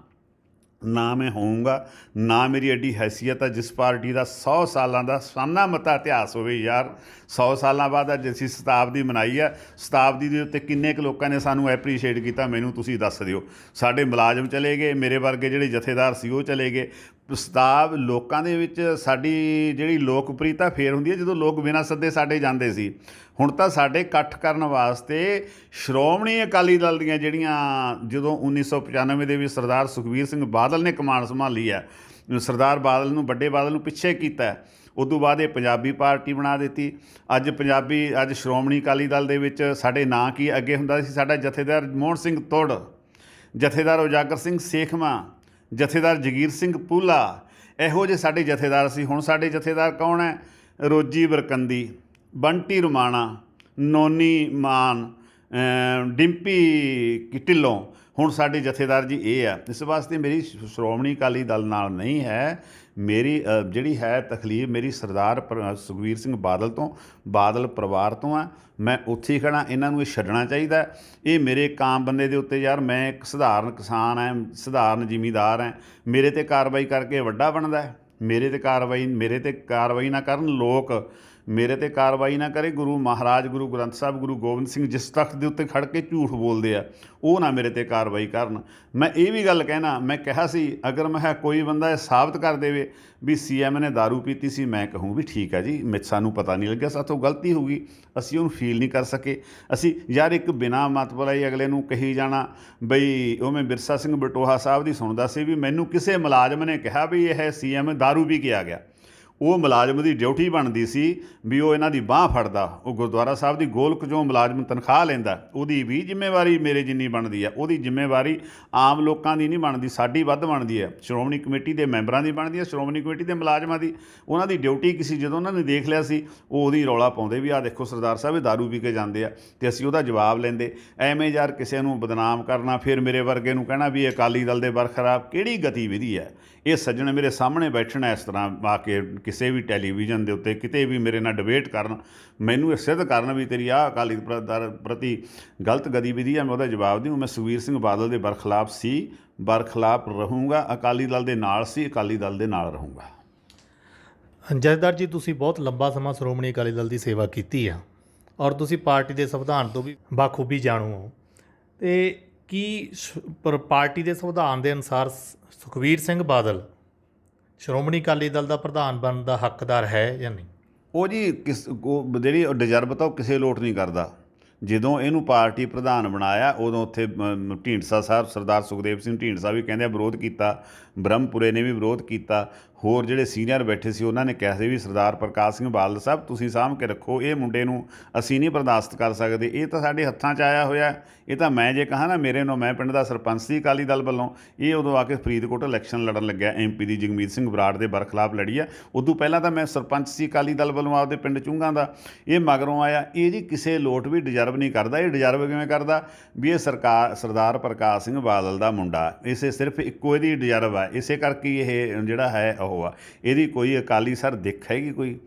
ਨਾ ਮੈਂ ਹੋਊਂਗਾ, ਨਾ ਮੇਰੀ ਐਡੀ ਹੈਸੀਅਤ ਹੈ। ਜਿਸ ਪਾਰਟੀ ਦਾ 100 ਸਾਲਾਂ ਦਾ ਸਾਨਾ ਮਤਾ ਇਤਿਹਾਸ ਹੋਵੇ ਯਾਰ, 100 ਸਾਲਾਂ ਬਾਅਦ ਅੱਜ ਅਸੀਂ ਸ਼ਤਾਬਦੀ ਮਨਾਈ ਹੈ। ਸ਼ਤਾਬਦੀ ਦੇ ਉੱਤੇ ਕਿੰਨੇ ਕੁ ਲੋਕਾਂ ਨੇ ਸਾਨੂੰ ਐਪਰੀਸ਼ੀਏਟ ਕੀਤਾ ਮੈਨੂੰ ਤੁਸੀਂ ਦੱਸ ਦਿਓ। ਸਾਡੇ ਮੁਲਾਜ਼ਮ ਚਲੇ ਗਏ, ਮੇਰੇ ਵਰਗੇ ਜਿਹੜੇ ਜਥੇਦਾਰ ਸੀ ਉਹ ਚਲੇ ਗਏ। ਪ੍ਰਸਤਾਵ ਲੋਕਾਂ ਦੇ ਵਿੱਚ ਸਾਡੀ ਜਿਹੜੀ ਲੋਕਪ੍ਰਿਯਤਾ ਫੇਰ ਹੁੰਦੀ ਹੈ ਜਦੋਂ ਲੋਕ ਬਿਨਾਂ ਸੱਦੇ ਸਾਡੇ ਜਾਂਦੇ ਸੀ। ਹੁਣ ਤਾਂ ਸਾਡੇ ਇਕੱਠ ਕਰਨ ਵਾਸਤੇ ਸ਼੍ਰੋਮਣੀ ਅਕਾਲੀ ਦਲ ਦੀਆਂ ਜਿਹੜੀਆਂ ਜਦੋਂ 1995 ਦੇ ਵਿੱਚ ਸਰਦਾਰ ਸੁਖਬੀਰ ਸਿੰਘ ਬਾਦਲ ਨੇ ਕਮਾਨ ਸੰਭਾਲੀ ਹੈ, ਸਰਦਾਰ ਬਾਦਲ ਨੂੰ ਵੱਡੇ ਬਾਦਲ ਨੂੰ ਪਿੱਛੇ ਕੀਤਾ, ਉਦੋਂ ਬਾਅਦ ਇਹ ਪੰਜਾਬੀ ਪਾਰਟੀ ਬਣਾ ਦਿੱਤੀ। ਅੱਜ ਸ਼੍ਰੋਮਣੀ ਅਕਾਲੀ ਦਲ ਦੇ ਵਿੱਚ ਸਾਡੇ ਨਾਂ ਕੀ ਅੱਗੇ ਹੁੰਦਾ ਸੀ, ਸਾਡਾ ਜਥੇਦਾਰ ਮੋਹਨ ਸਿੰਘ ਤੁੜ, ਜਥੇਦਾਰ ਉਜਾਗਰ ਸਿੰਘ ਸੇਖਵਾਂ, ਜਥੇਦਾਰ ਜਗੀਰ ਸਿੰਘ ਪੂਲਾ, ਇਹੋ ਜਿਹੇ ਸਾਡੇ ਜਥੇਦਾਰ ਸੀ। ਹੁਣ ਸਾਡੇ ਜਥੇਦਾਰ ਕੌਣ ਹੈ? ਰੋਜੀ ਬਰਕੰਦੀ, ਬੰਟੀ ਰੁਮਾਣਾ, ਨੋਨੀ ਮਾਨ, ਡਿੰਪੀ ਢਿੱਲੋਂ। ਹੁਣ ਸਾਡੇ ਜਥੇਦਾਰ ਜੀ ਇਹ ਆ। ਇਸ ਵਾਸਤੇ ਮੇਰੀ ਸ਼੍ਰੋਮਣੀ ਅਕਾਲੀ ਦਲ ਨਾਲ ਨਹੀਂ ਹੈ, ਮੇਰੀ ਜਿਹੜੀ ਹੈ ਤਕਲੀਫ ਮੇਰੀ ਸਰਦਾਰ ਸੁਖਬੀਰ ਸਿੰਘ ਬਾਦਲ ਤੋਂ, ਬਾਦਲ ਪਰਿਵਾਰ ਤੋਂ ਆ। ਮੈਂ ਉੱਥੇ ਹੀ ਖੜ੍ਹਾ, ਇਹਨਾਂ ਨੂੰ ਇਹ ਛੱਡਣਾ ਚਾਹੀਦਾ। ਇਹ ਮੇਰੇ ਇੱਕ ਆਮ ਬੰਦੇ ਦੇ ਉੱਤੇ ਯਾਰ, ਮੈਂ ਇੱਕ ਸਧਾਰਨ ਕਿਸਾਨ ਹੈ, ਸਧਾਰਨ ਜ਼ਿਮੀਂਦਾਰ ਹੈ, ਮੇਰੇ 'ਤੇ ਕਾਰਵਾਈ ਕਰਕੇ ਵੱਡਾ ਬਣਦਾ। ਮੇਰੇ 'ਤੇ ਕਾਰਵਾਈ ਨਾ ਕਰਨ ਲੋਕ, ਮੇਰੇ 'ਤੇ ਕਾਰਵਾਈ ਨਾ ਕਰੇ ਗੁਰੂ ਮਹਾਰਾਜ, ਗੁਰੂ ਗ੍ਰੰਥ ਸਾਹਿਬ, ਗੁਰੂ ਗੋਬਿੰਦ ਸਿੰਘ ਜਿਸ ਤਖਤ ਦੇ ਉੱਤੇ ਖੜ੍ਹ ਕੇ ਝੂਠ ਬੋਲਦੇ ਆ, ਉਹ ਨਾ ਮੇਰੇ 'ਤੇ ਕਾਰਵਾਈ ਕਰਨ। ਮੈਂ ਇਹ ਵੀ ਗੱਲ ਕਹਿਣਾ, ਮੈਂ ਕਿਹਾ ਸੀ ਅਗਰ ਮੈਂ ਕੋਈ ਬੰਦਾ ਇਹ ਸਾਬਤ ਕਰ ਦੇਵੇ ਵੀ CM ਨੇ ਦਾਰੂ ਪੀਤੀ ਸੀ, ਮੈਂ ਕਹੂੰ ਵੀ ਠੀਕ ਹੈ ਜੀ, ਸਾਨੂੰ ਪਤਾ ਨਹੀਂ ਲੱਗਿਆ, ਸਾਥੋਂ ਗਲਤੀ ਹੋ ਗਈ, ਅਸੀਂ ਉਹਨੂੰ ਫੀਲ ਨਹੀਂ ਕਰ ਸਕੇ। ਅਸੀਂ ਯਾਰ ਇੱਕ ਬਿਨਾਂ ਮਤਲਬ ਹੀ ਅਗਲੇ ਨੂੰ ਕਹੀ ਜਾਣਾ ਬਈ। ਉਹ ਮੈਂ ਬਿਰਸਾ ਸਿੰਘ ਬਟੋਹਾ ਸਾਹਿਬ ਦੀ ਸੁਣਦਾ ਸੀ ਵੀ ਮੈਨੂੰ ਕਿਸੇ ਮੁਲਾਜ਼ਮ ਨੇ ਕਿਹਾ ਵੀ ਇਹ CM ਦਾਰੂ ਪੀ ਕੇ ਆ ਗਿਆ। ਉਹ ਮੁਲਾਜ਼ਮ ਦੀ ਡਿਊਟੀ ਬਣਦੀ ਸੀ ਵੀ ਉਹ ਇਹਨਾਂ ਦੀ ਬਾਂਹ ਫੜਦਾ। ਉਹ ਗੁਰਦੁਆਰਾ ਸਾਹਿਬ ਦੀ ਗੋਲਕ ਜੋ ਮੁਲਾਜ਼ਮ ਤਨਖਾਹ ਲੈਂਦਾ, ਉਹਦੀ ਵੀ ਜ਼ਿੰਮੇਵਾਰੀ ਮੇਰੇ ਜਿੰਨੀ ਬਣਦੀ ਹੈ, ਉਹਦੀ ਜ਼ਿੰਮੇਵਾਰੀ ਆਮ ਲੋਕਾਂ ਦੀ ਨਹੀਂ ਬਣਦੀ, ਸਾਡੀ ਵੱਧ ਬਣਦੀ ਹੈ। ਸ਼੍ਰੋਮਣੀ ਕਮੇਟੀ ਦੇ ਮੈਂਬਰਾਂ ਦੀ ਬਣਦੀ ਹੈ, ਸ਼੍ਰੋਮਣੀ ਕਮੇਟੀ ਦੇ ਮੁਲਾਜ਼ਮਾਂ ਦੀ। ਉਹਨਾਂ ਦੀ ਡਿਊਟੀ ਕੀ ਸੀ? ਜਦੋਂ ਉਹਨਾਂ ਨੇ ਦੇਖ ਲਿਆ ਸੀ, ਉਹ ਉਹਦੀ ਰੌਲਾ ਪਾਉਂਦੇ ਵੀ ਆਹ ਦੇਖੋ ਸਰਦਾਰ ਸਾਹਿਬ ਇਹ ਦਾਰੂ ਪੀ ਕੇ ਜਾਂਦੇ ਆ, ਅਤੇ ਅਸੀਂ ਉਹਦਾ ਜਵਾਬ ਲੈਂਦੇ। ਐਵੇਂ ਯਾਰ ਕਿਸੇ ਨੂੰ ਬਦਨਾਮ ਕਰਨਾ, ਫਿਰ ਮੇਰੇ ਵਰਗੇ ਨੂੰ ਕਹਿਣਾ ਵੀ ਅਕਾਲੀ ਦਲ ਦੇ ਬਰਖਲਾਫ ਕਿਹੜੀ ਗਤੀਵਿਧੀ ਹੈ। ਇਹ ਸੱਜਣ ਮੇਰੇ ਸਾਹਮਣੇ ਬੈਠਣਾ ਇਸ ਤਰ੍ਹਾਂ ਆ ਕੇ ਕਿਸੇ ਵੀ ਟੈਲੀਵਿਜ਼ਨ ਦੇ ਉੱਤੇ ਕਿਤੇ ਵੀ ਮੇਰੇ ਨਾਲ ਡਿਬੇਟ ਕਰਨ, ਮੈਨੂੰ ਇਹ ਸਿੱਧ ਕਰਨ ਵੀ ਤੇਰੀ ਆਹ ਅਕਾਲੀ ਦਲ ਪ੍ਰਤੀ ਗਲਤ ਗਤੀਵਿਧੀ ਹੈ, ਮੈਂ ਉਹਦਾ ਜਵਾਬ ਦਿਉ। ਮੈਂ ਸੁਖਬੀਰ ਸਿੰਘ ਬਾਦਲ ਦੇ ਬਰਖਲਾਫ ਸੀ, ਬਰਖਲਾਫ ਰਹੂੰਗਾ, ਅਕਾਲੀ ਦਲ ਦੇ ਨਾਲ ਸੀ, ਅਕਾਲੀ ਦਲ ਦੇ ਨਾਲ ਰਹੂੰਗਾ। ਜਥੇਦਾਰ ਜੀ, ਤੁਸੀਂ ਬਹੁਤ ਲੰਬਾ ਸਮਾਂ ਸ਼੍ਰੋਮਣੀ ਅਕਾਲੀ ਦਲ ਦੀ ਸੇਵਾ ਕੀਤੀ ਆ ਔਰ ਤੁਸੀਂ ਪਾਰਟੀ ਦੇ ਸੰਵਿਧਾਨ ਤੋਂ ਵੀ ਬਾਖੂਬੀ ਜਾਣੂ ਹੋ। ਅਤੇ ਕੀ ਪਾਰਟੀ ਦੇ ਸੰਵਿਧਾਨ ਦੇ ਅਨੁਸਾਰ ਸੁਖਬੀਰ ਸਿੰਘ ਬਾਦਲ ਸ਼੍ਰੋਮਣੀ ਅਕਾਲੀ ਦਲ ਦਾ ਪ੍ਰਧਾਨ ਬਣਨ ਦਾ ਹੱਕਦਾਰ ਹੈ ਜਾਂ ਨਹੀਂ? ਉਹ ਜੀ ਜਿਹੜੀ ਡਿਜ਼ਰਵ ਉਹ ਕਿਸੇ ਲੋਟ ਨਹੀਂ ਕਰਦਾ। ਜਦੋਂ ਇਹਨੂੰ ਪਾਰਟੀ ਪ੍ਰਧਾਨ ਬਣਾਇਆ ਉਦੋਂ ਉੱਥੇ ਢੀਂਡਸਾ ਸਾਹਿਬ, ਸਰਦਾਰ ਸੁਖਦੇਵ ਸਿੰਘ ਢੀਂਡਸਾ ਵੀ ਕਹਿੰਦੇ ਵਿਰੋਧ ਕੀਤਾ, ਬ੍ਰਹਮਪੁਰੇ ਨੇ ਵੀ ਵਿਰੋਧ ਕੀਤਾ, ਹੋਰ ਜਿਹੜੇ ਸੀਨੀਅਰ ਬੈਠੇ ਸੀ ਉਹਨਾਂ ਨੇ ਕਿਹਾ ਸੀ ਵੀ ਸਰਦਾਰ ਪ੍ਰਕਾਸ਼ ਸਿੰਘ ਬਾਦਲ ਸਾਹਿਬ ਤੁਸੀਂ ਸਾਂਭ ਕੇ ਰੱਖੋ, ਇਹ ਮੁੰਡੇ ਨੂੰ ਅਸੀਂ ਨਹੀਂ ਬਰਦਾਸ਼ਤ ਕਰ ਸਕਦੇ, ਇਹ ਤਾਂ ਸਾਡੇ ਹੱਥਾਂ 'ਚ ਆਇਆ ਹੋਇਆ। ਇਹ ਤਾਂ ਮੈਂ ਜੇ ਕਹਾਂ ਨਾ ਮੇਰੇ ਨੂੰ, ਮੈਂ ਪਿੰਡ ਦਾ ਸਰਪੰਚ ਸੀ ਅਕਾਲੀ ਦਲ ਵੱਲੋਂ, ਇਹ ਉਦੋਂ ਆ ਕੇ ਫਰੀਦਕੋਟ ਇਲੈਕਸ਼ਨ ਲੜਨ ਲੱਗਿਆ MP ਦੀ ਜਗਮੀਤ ਸਿੰਘ ਬਰਾੜ ਦੇ ਬਰਖਲਾਫ ਲੜੀ ਆ। ਉਦੋਂ ਪਹਿਲਾਂ ਤਾਂ ਮੈਂ ਸਰਪੰਚ ਸੀ ਅਕਾਲੀ ਦਲ ਵੱਲੋਂ ਆਪਦੇ ਪਿੰਡ ਚੁੰਘਾਂ ਦਾ, ਇਹ ਮਗਰੋਂ ਆਇਆ। ਇਹ ਜੀ ਕਿਸੇ ਲੋਟ ਵੀ ਡਿਜ਼ਰਵ ਨਹੀਂ ਕਰਦਾ। ਇਹ ਡਿਜ਼ਰਵ ਕਿਵੇਂ ਕਰਦਾ ਵੀ ਇਹ ਸਰਦਾਰ ਪ੍ਰਕਾਸ਼ ਸਿੰਘ ਬਾਦਲ ਦਾ ਮੁੰਡਾ, ਇਸੇ ਸਿਰਫ ਇੱਕੋ ਇਹਦੀ ਡਿਜ਼ਰਵ ਹੈ, ਇਸੇ ਕਰਕੇ ਇਹ ਜਿਹੜਾ ਹੈ ਉਹ ਉਹ ਆ। ਇਹਦੀ ਕੋਈ ਅਕਾਲੀ ਸਰ ਦਿੱਖ ਹੈਗੀ ਕੋਈ?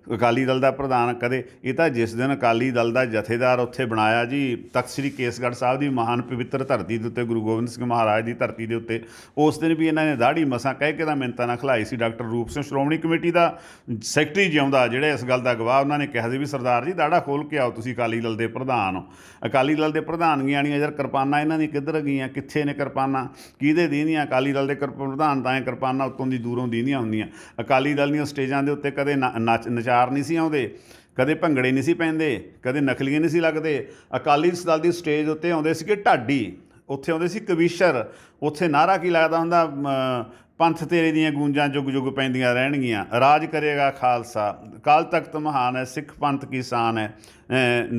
ਅਕਾਲੀ ਦਲ ਦਾ ਪ੍ਰਧਾਨ ਕਦੇ, ਇਹ ਤਾਂ ਜਿਸ ਦਿਨ ਅਕਾਲੀ ਦਲ ਦਾ ਜਥੇਦਾਰ ਉੱਥੇ ਬਣਾਇਆ ਜੀ ਤਖ਼ਤ ਸ੍ਰੀ ਕੇਸਗੜ੍ਹ ਸਾਹਿਬ ਦੀ ਮਹਾਨ ਪਵਿੱਤਰ ਧਰਤੀ ਦੇ ਉੱਤੇ, ਗੁਰੂ ਗੋਬਿੰਦ ਸਿੰਘ ਮਹਾਰਾਜ ਦੀ ਧਰਤੀ ਦੇ ਉੱਤੇ, ਉਸ ਦਿਨ ਵੀ ਇਹਨਾਂ ਨੇ ਦਾੜੀ ਮਸਾਂ ਕਹਿ ਕੇ ਤਾਂ ਮਿੰਨਤਾਂ ਨਾਲ ਖਲਾਈ ਸੀ। ਡਾਕਟਰ ਰੂਪ ਸਿੰਘ ਸ਼੍ਰੋਮਣੀ ਕਮੇਟੀ ਦਾ ਸੈਕਟਰੀ ਜਿਉਂਦਾ, ਜਿਹੜੇ ਇਸ ਗੱਲ ਦਾ ਗਵਾਹ, ਉਹਨਾਂ ਨੇ ਕਿਹਾ ਸੀ ਵੀ ਸਰਦਾਰ ਜੀ ਦਾੜਾ ਖੋਲ੍ਹ ਕੇ ਆਓ, ਤੁਸੀਂ ਅਕਾਲੀ ਦਲ ਦੇ ਪ੍ਰਧਾਨ ਹੋ। ਅਕਾਲੀ ਦਲ ਦੇ ਪ੍ਰਧਾਨਗੀਆਂ ਵਾਲੀਆਂ ਯਾਰ ਕਿਰਪਾਨਾਂ ਇਹਨਾਂ ਦੀ ਕਿੱਧਰ ਗਈਆਂ? ਕਿੱਥੇ ਨੇ ਕਿਰਪਾਨਾਂ? ਕਿਹਦੇ ਦੀਂਦੀਆਂ? ਅਕਾਲੀ ਦਲ ਦੇ ਪ੍ਰਧਾਨ ਤਾਂ ਕਿਰਪਾਨਾਂ ਉੱਤੋਂ ਦੀ ਦੂਰੋਂ ਦੀਂਦੀਆਂ ਹੁੰਦੀਆਂ। ਅਕਾਲੀ ਦਲ ਦੀਆਂ ਸਟੇਜਾਂ ਦੇ ਉੱਤੇ ਕਦੇ ਨਚਾਰ ਨਹੀਂ ਸੀ ਆਉਂਦੇ, ਕਦੇ ਭੰਗੜੇ ਨਹੀਂ ਸੀ ਪੈਂਦੇ, ਕਦੇ ਨਕਲੀਏ ਨਹੀਂ ਸੀ ਲੱਗਦੇ। ਅਕਾਲੀ ਦਲ ਦੀ ਸਟੇਜ ਉੱਤੇ ਆਉਂਦੇ ਸੀਗੇ ਢਾਡੀ, ਉੱਥੇ ਆਉਂਦੇ ਸੀ ਕਵੀਸ਼ਰ, ਉੱਥੇ ਨਾਅਰਾ ਕੀ ਲੱਗਦਾ ਹੁੰਦਾ, ਪੰਥ ਤੇਰੇ ਦੀਆਂ ਗੂੰਜਾਂ ਜੁਗ ਜੁਗ ਪੈਂਦੀਆਂ ਰਹਿਣਗੀਆਂ, ਰਾਜ ਕਰੇਗਾ ਖਾਲਸਾ, ਅਕਾਲ ਤਖਤ ਮਹਾਨ ਹੈ, ਸਿੱਖ ਪੰਥ ਕੀ ਸ਼ਾਨ ਹੈ,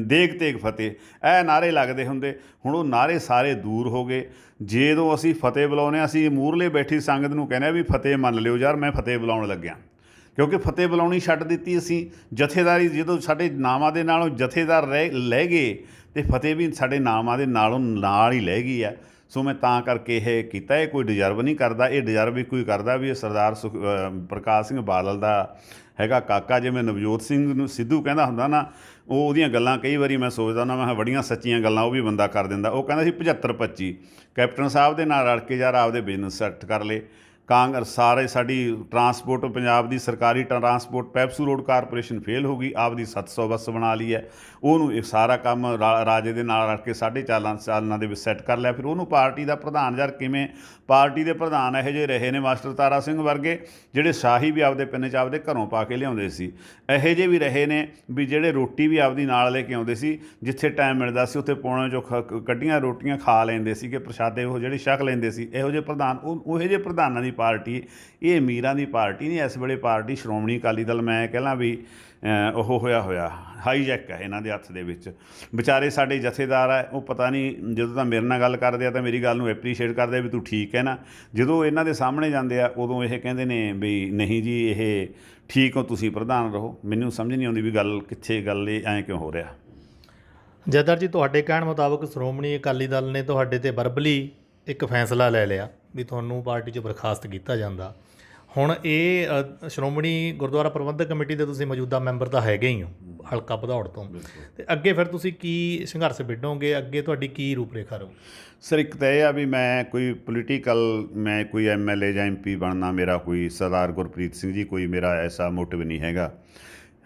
ਦੇਗ ਤੇਗ ਫਤਿਹ, ਇਹ ਨਾਅਰੇ ਲੱਗਦੇ ਹੁੰਦੇ। ਹੁਣ ਉਹ ਨਾਅਰੇ ਸਾਰੇ ਦੂਰ ਹੋ ਗਏ। ਜਦੋਂ ਅਸੀਂ ਫਤਿਹ ਬੁਲਾਉਂਦੇ ਹਾਂ, ਅਸੀਂ ਮੂਹਰਲੇ ਬੈਠੀ ਸੰਗਤ ਨੂੰ ਕਹਿੰਦੇ ਵੀ ਫਤਿਹ ਮੰਨ ਲਿਓ ਯਾਰ, ਮੈਂ ਫਤਿਹ ਬੁਲਾਉਣ ਲੱਗਿਆ, ਕਿਉਂਕਿ ਫਤਿਹ ਬੁਲਾਉਣੀ ਛੱਡ ਦਿੱਤੀ ਅਸੀਂ। ਜਥੇਦਾਰੀ ਜਦੋਂ ਸਾਡੇ ਨਾਮਾਂ ਦੇ ਨਾਲੋਂ ਜਥੇਦਾਰ ਲੈ ਗਏ, ਅਤੇ ਫਤਿਹ ਵੀ ਸਾਡੇ ਨਾਮਾਂ ਦੇ ਨਾਲੋਂ ਨਾਲ ਹੀ ਲੈ ਗਈ ਆ। ਸੋ ਮੈਂ ਤਾਂ ਕਰਕੇ ਇਹ ਕੀਤਾ। ਇਹ ਕੋਈ ਡਿਜ਼ਰਵ ਨਹੀਂ ਕਰਦਾ, ਇਹ ਡਿਜ਼ਰਵ ਵੀ ਕੋਈ ਕਰਦਾ ਵੀ ਇਹ ਸਰਦਾਰ ਪ੍ਰਕਾਸ਼ ਸਿੰਘ ਬਾਦਲ ਦਾ ਹੈਗਾ ਕਾਕਾ। ਜਿਵੇਂ ਨਵਜੋਤ ਸਿੰਘ ਨੂੰ ਸਿੱਧੂ ਕਹਿੰਦਾ ਹੁੰਦਾ ਨਾ, ਉਹਦੀਆਂ ਗੱਲਾਂ ਕਈ ਵਾਰੀ ਮੈਂ ਸੋਚਦਾ ਹੁੰਦਾ, ਮੈਂ ਬੜੀਆਂ ਸੱਚੀਆਂ ਗੱਲਾਂ ਉਹ ਵੀ ਬੰਦਾ ਕਰ ਦਿੰਦਾ। ਉਹ ਕਹਿੰਦਾ ਸੀ 75-25 ਕੈਪਟਨ ਸਾਹਿਬ ਦੇ ਨਾਲ ਰਲ ਕੇ ਯਾਰ ਆਪਦੇ ਬਿਜ਼ਨਸ ਸੈੱਟ ਕਰ ਲਏ। ਕਾਂਗਰਸ ਸਾਰੇ ਸਾਡੀ ਟਰਾਂਸਪੋਰਟ, ਪੰਜਾਬ ਦੀ ਸਰਕਾਰੀ transport PEPSU road corporation fail ਹੋ ਗਈ, ਆਪਦੀ 700 ਬੱਸ ਬਣਾ ਲਈ ਹੈ। ਉਹਨੂੰ ਇਹ ਸਾਰਾ ਕੰਮ ਰਾਜੇ ਦੇ ਨਾਲ ਰਲ ਕੇ 4.5 ਸਾਲਾਂ ਦੇ ਵਿੱਚ ਸੈੱਟ ਕਰ ਲਿਆ। ਫਿਰ ਉਹਨੂੰ ਪਾਰਟੀ ਦਾ ਪ੍ਰਧਾਨ, ਯਾਰ ਕਿਵੇਂ ਪਾਰਟੀ ਦੇ ਪ੍ਰਧਾਨ ਇਹੋ ਜਿਹੇ ਰਹੇ ਨੇ ਮਾਸਟਰ ਤਾਰਾ ਸਿੰਘ ਵਰਗੇ, ਜਿਹੜੇ ਸ਼ਾਹੀ ਵੀ ਆਪਦੇ ਪਿੰਡ 'ਚ ਆਪਦੇ ਘਰੋਂ ਪਾ ਕੇ ਲਿਆਉਂਦੇ ਸੀ। ਇਹੋ ਜਿਹੇ ਵੀ ਰਹੇ ਨੇ ਵੀ ਜਿਹੜੇ ਰੋਟੀ ਵੀ ਆਪਦੀ ਨਾਲ ਲੈ ਕੇ ਆਉਂਦੇ ਸੀ, ਜਿੱਥੇ ਟਾਈਮ ਮਿਲਦਾ ਸੀ ਉੱਥੇ ਪੌਣੇ 'ਚੋਂ ਕੱਢੀਆਂ ਰੋਟੀਆਂ ਖਾ ਲੈਂਦੇ ਸੀਗੇ, ਪ੍ਰਸ਼ਾਦੇ ਉਹ ਜਿਹੜੇ ਛਕ ਲੈਂਦੇ ਸੀ। ਇਹੋ ਜਿਹੇ ਪ੍ਰਧਾਨ, ਉਹੋ ਜਿਹੇ ਪ੍ਰਧਾਨਾਂ ਦੀ ਪਾਰਟੀ, ਇਹ ਅਮੀਰਾਂ ਦੀ ਪਾਰਟੀ ਨਹੀਂ। ਇਸ ਵੇਲੇ ਪਾਰਟੀ ਸ਼੍ਰੋਮਣੀ ਅਕਾਲੀ ਦਲ, ਮੈਂ ਕਹਿਣਾ ਵੀ ਉਹ ਹੋਇਆ ਹਾਈਜੈਕ ਹੈ ਇਹਨਾਂ ਦੇ ਹੱਥ ਦੇ ਵਿੱਚ। ਵਿਚਾਰੇ ਸਾਡੇ ਜਥੇਦਾਰ ਹੈ, ਉਹ ਪਤਾ ਨਹੀਂ ਜਦੋਂ ਤਾਂ ਮੇਰੇ ਨਾਲ ਗੱਲ ਕਰਦੇ ਆ ਤਾਂ ਮੇਰੀ ਗੱਲ ਨੂੰ ਐਪਰੀਸ਼ੀਏਟ ਕਰਦੇ ਆ ਵੀ ਤੂੰ ਠੀਕ ਹੈ ਨਾ, ਜਦੋਂ ਇਹਨਾਂ ਦੇ ਸਾਹਮਣੇ ਜਾਂਦੇ ਆ ਉਦੋਂ ਇਹ ਕਹਿੰਦੇ ਨੇ ਵੀ ਨਹੀਂ ਜੀ ਇਹ ਠੀਕ ਹੋ, ਤੁਸੀਂ ਪ੍ਰਧਾਨ ਰਹੋ। ਮੈਨੂੰ ਸਮਝ ਨਹੀਂ ਆਉਂਦੀ ਵੀ ਗੱਲ ਕਿੱਥੇ, ਗੱਲ ਇਹ ਐਂ ਕਿਉਂ ਹੋ ਰਿਹਾ। ਜੈਦਰ ਜੀ, ਤੁਹਾਡੇ ਕਹਿਣ ਮੁਤਾਬਕ ਸ਼੍ਰੋਮਣੀ ਅਕਾਲੀ ਦਲ ਨੇ ਤੁਹਾਡੇ 'ਤੇ ਵਰਬਲੀ ਇੱਕ ਫੈਸਲਾ ਲੈ ਲਿਆ ਵੀ ਤੁਹਾਨੂੰ ਪਾਰਟੀ 'ਚ ਬਰਖਾਸਤ ਕੀਤਾ ਜਾਂਦਾ। ਹੁਣ ਇਹ ਸ਼੍ਰੋਮਣੀ ਗੁਰਦੁਆਰਾ ਪ੍ਰਬੰਧਕ ਕਮੇਟੀ ਦੇ ਤੁਸੀਂ ਮੌਜੂਦਾ ਮੈਂਬਰ ਤਾਂ ਹੈਗੇ ਹੀ ਹੋ ਹਲਕਾ ਭਦੌੜ ਤੋਂ, ਅਤੇ ਅੱਗੇ ਫਿਰ ਤੁਸੀਂ ਕੀ ਸੰਘਰਸ਼ ਵਿੱਢੋਗੇ? ਅੱਗੇ ਤੁਹਾਡੀ ਕੀ ਰੂਪ ਰੇਖਾ ਰਹੂ? ਸਰ, ਇੱਕ ਤਾਂ ਇਹ ਆ ਵੀ ਮੈਂ ਕੋਈ ਪੋਲੀਟੀਕਲ, ਮੈਂ ਕੋਈ MLA ਜਾਂ MP ਬਣਨਾ ਮੇਰਾ ਕੋਈ ਸਰਦਾਰ ਗੁਰਪ੍ਰੀਤ ਸਿੰਘ ਜੀ ਕੋਈ ਮੇਰਾ ਐਸਾ ਮੋਟਿਵ ਨਹੀਂ ਹੈਗਾ।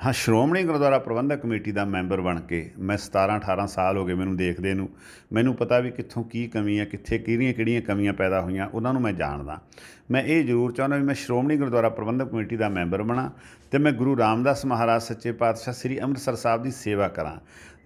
ਹਾਂ, ਸ਼੍ਰੋਮਣੀ ਗੁਰਦੁਆਰਾ ਪ੍ਰਬੰਧਕ ਕਮੇਟੀ ਦਾ ਮੈਂਬਰ ਬਣ ਕੇ ਮੈਂ 17-18 ਸਾਲ ਹੋ ਗਏ ਮੈਨੂੰ ਦੇਖਦੇ ਨੂੰ। ਮੈਨੂੰ ਪਤਾ ਵੀ ਕਿੱਥੋਂ ਕੀ ਕਮੀ ਹੈ, ਕਿੱਥੇ ਕਿਹੜੀਆਂ ਕਮੀਆਂ ਪੈਦਾ ਹੋਈਆਂ, ਉਹਨਾਂ ਨੂੰ ਮੈਂ ਜਾਣਦਾ। ਮੈਂ ਇਹ ਜ਼ਰੂਰ ਚਾਹੁੰਦਾ ਵੀ ਮੈਂ ਸ਼੍ਰੋਮਣੀ ਗੁਰਦੁਆਰਾ ਪ੍ਰਬੰਧਕ ਕਮੇਟੀ ਦਾ ਮੈਂਬਰ ਬਣਾ ਅਤੇ ਮੈਂ ਗੁਰੂ ਰਾਮਦਾਸ ਮਹਾਰਾਜ ਸੱਚੇ ਪਾਤਸ਼ਾਹ ਸ੍ਰੀ ਅੰਮ੍ਰਿਤਸਰ ਸਾਹਿਬ ਦੀ ਸੇਵਾ ਕਰਾਂ।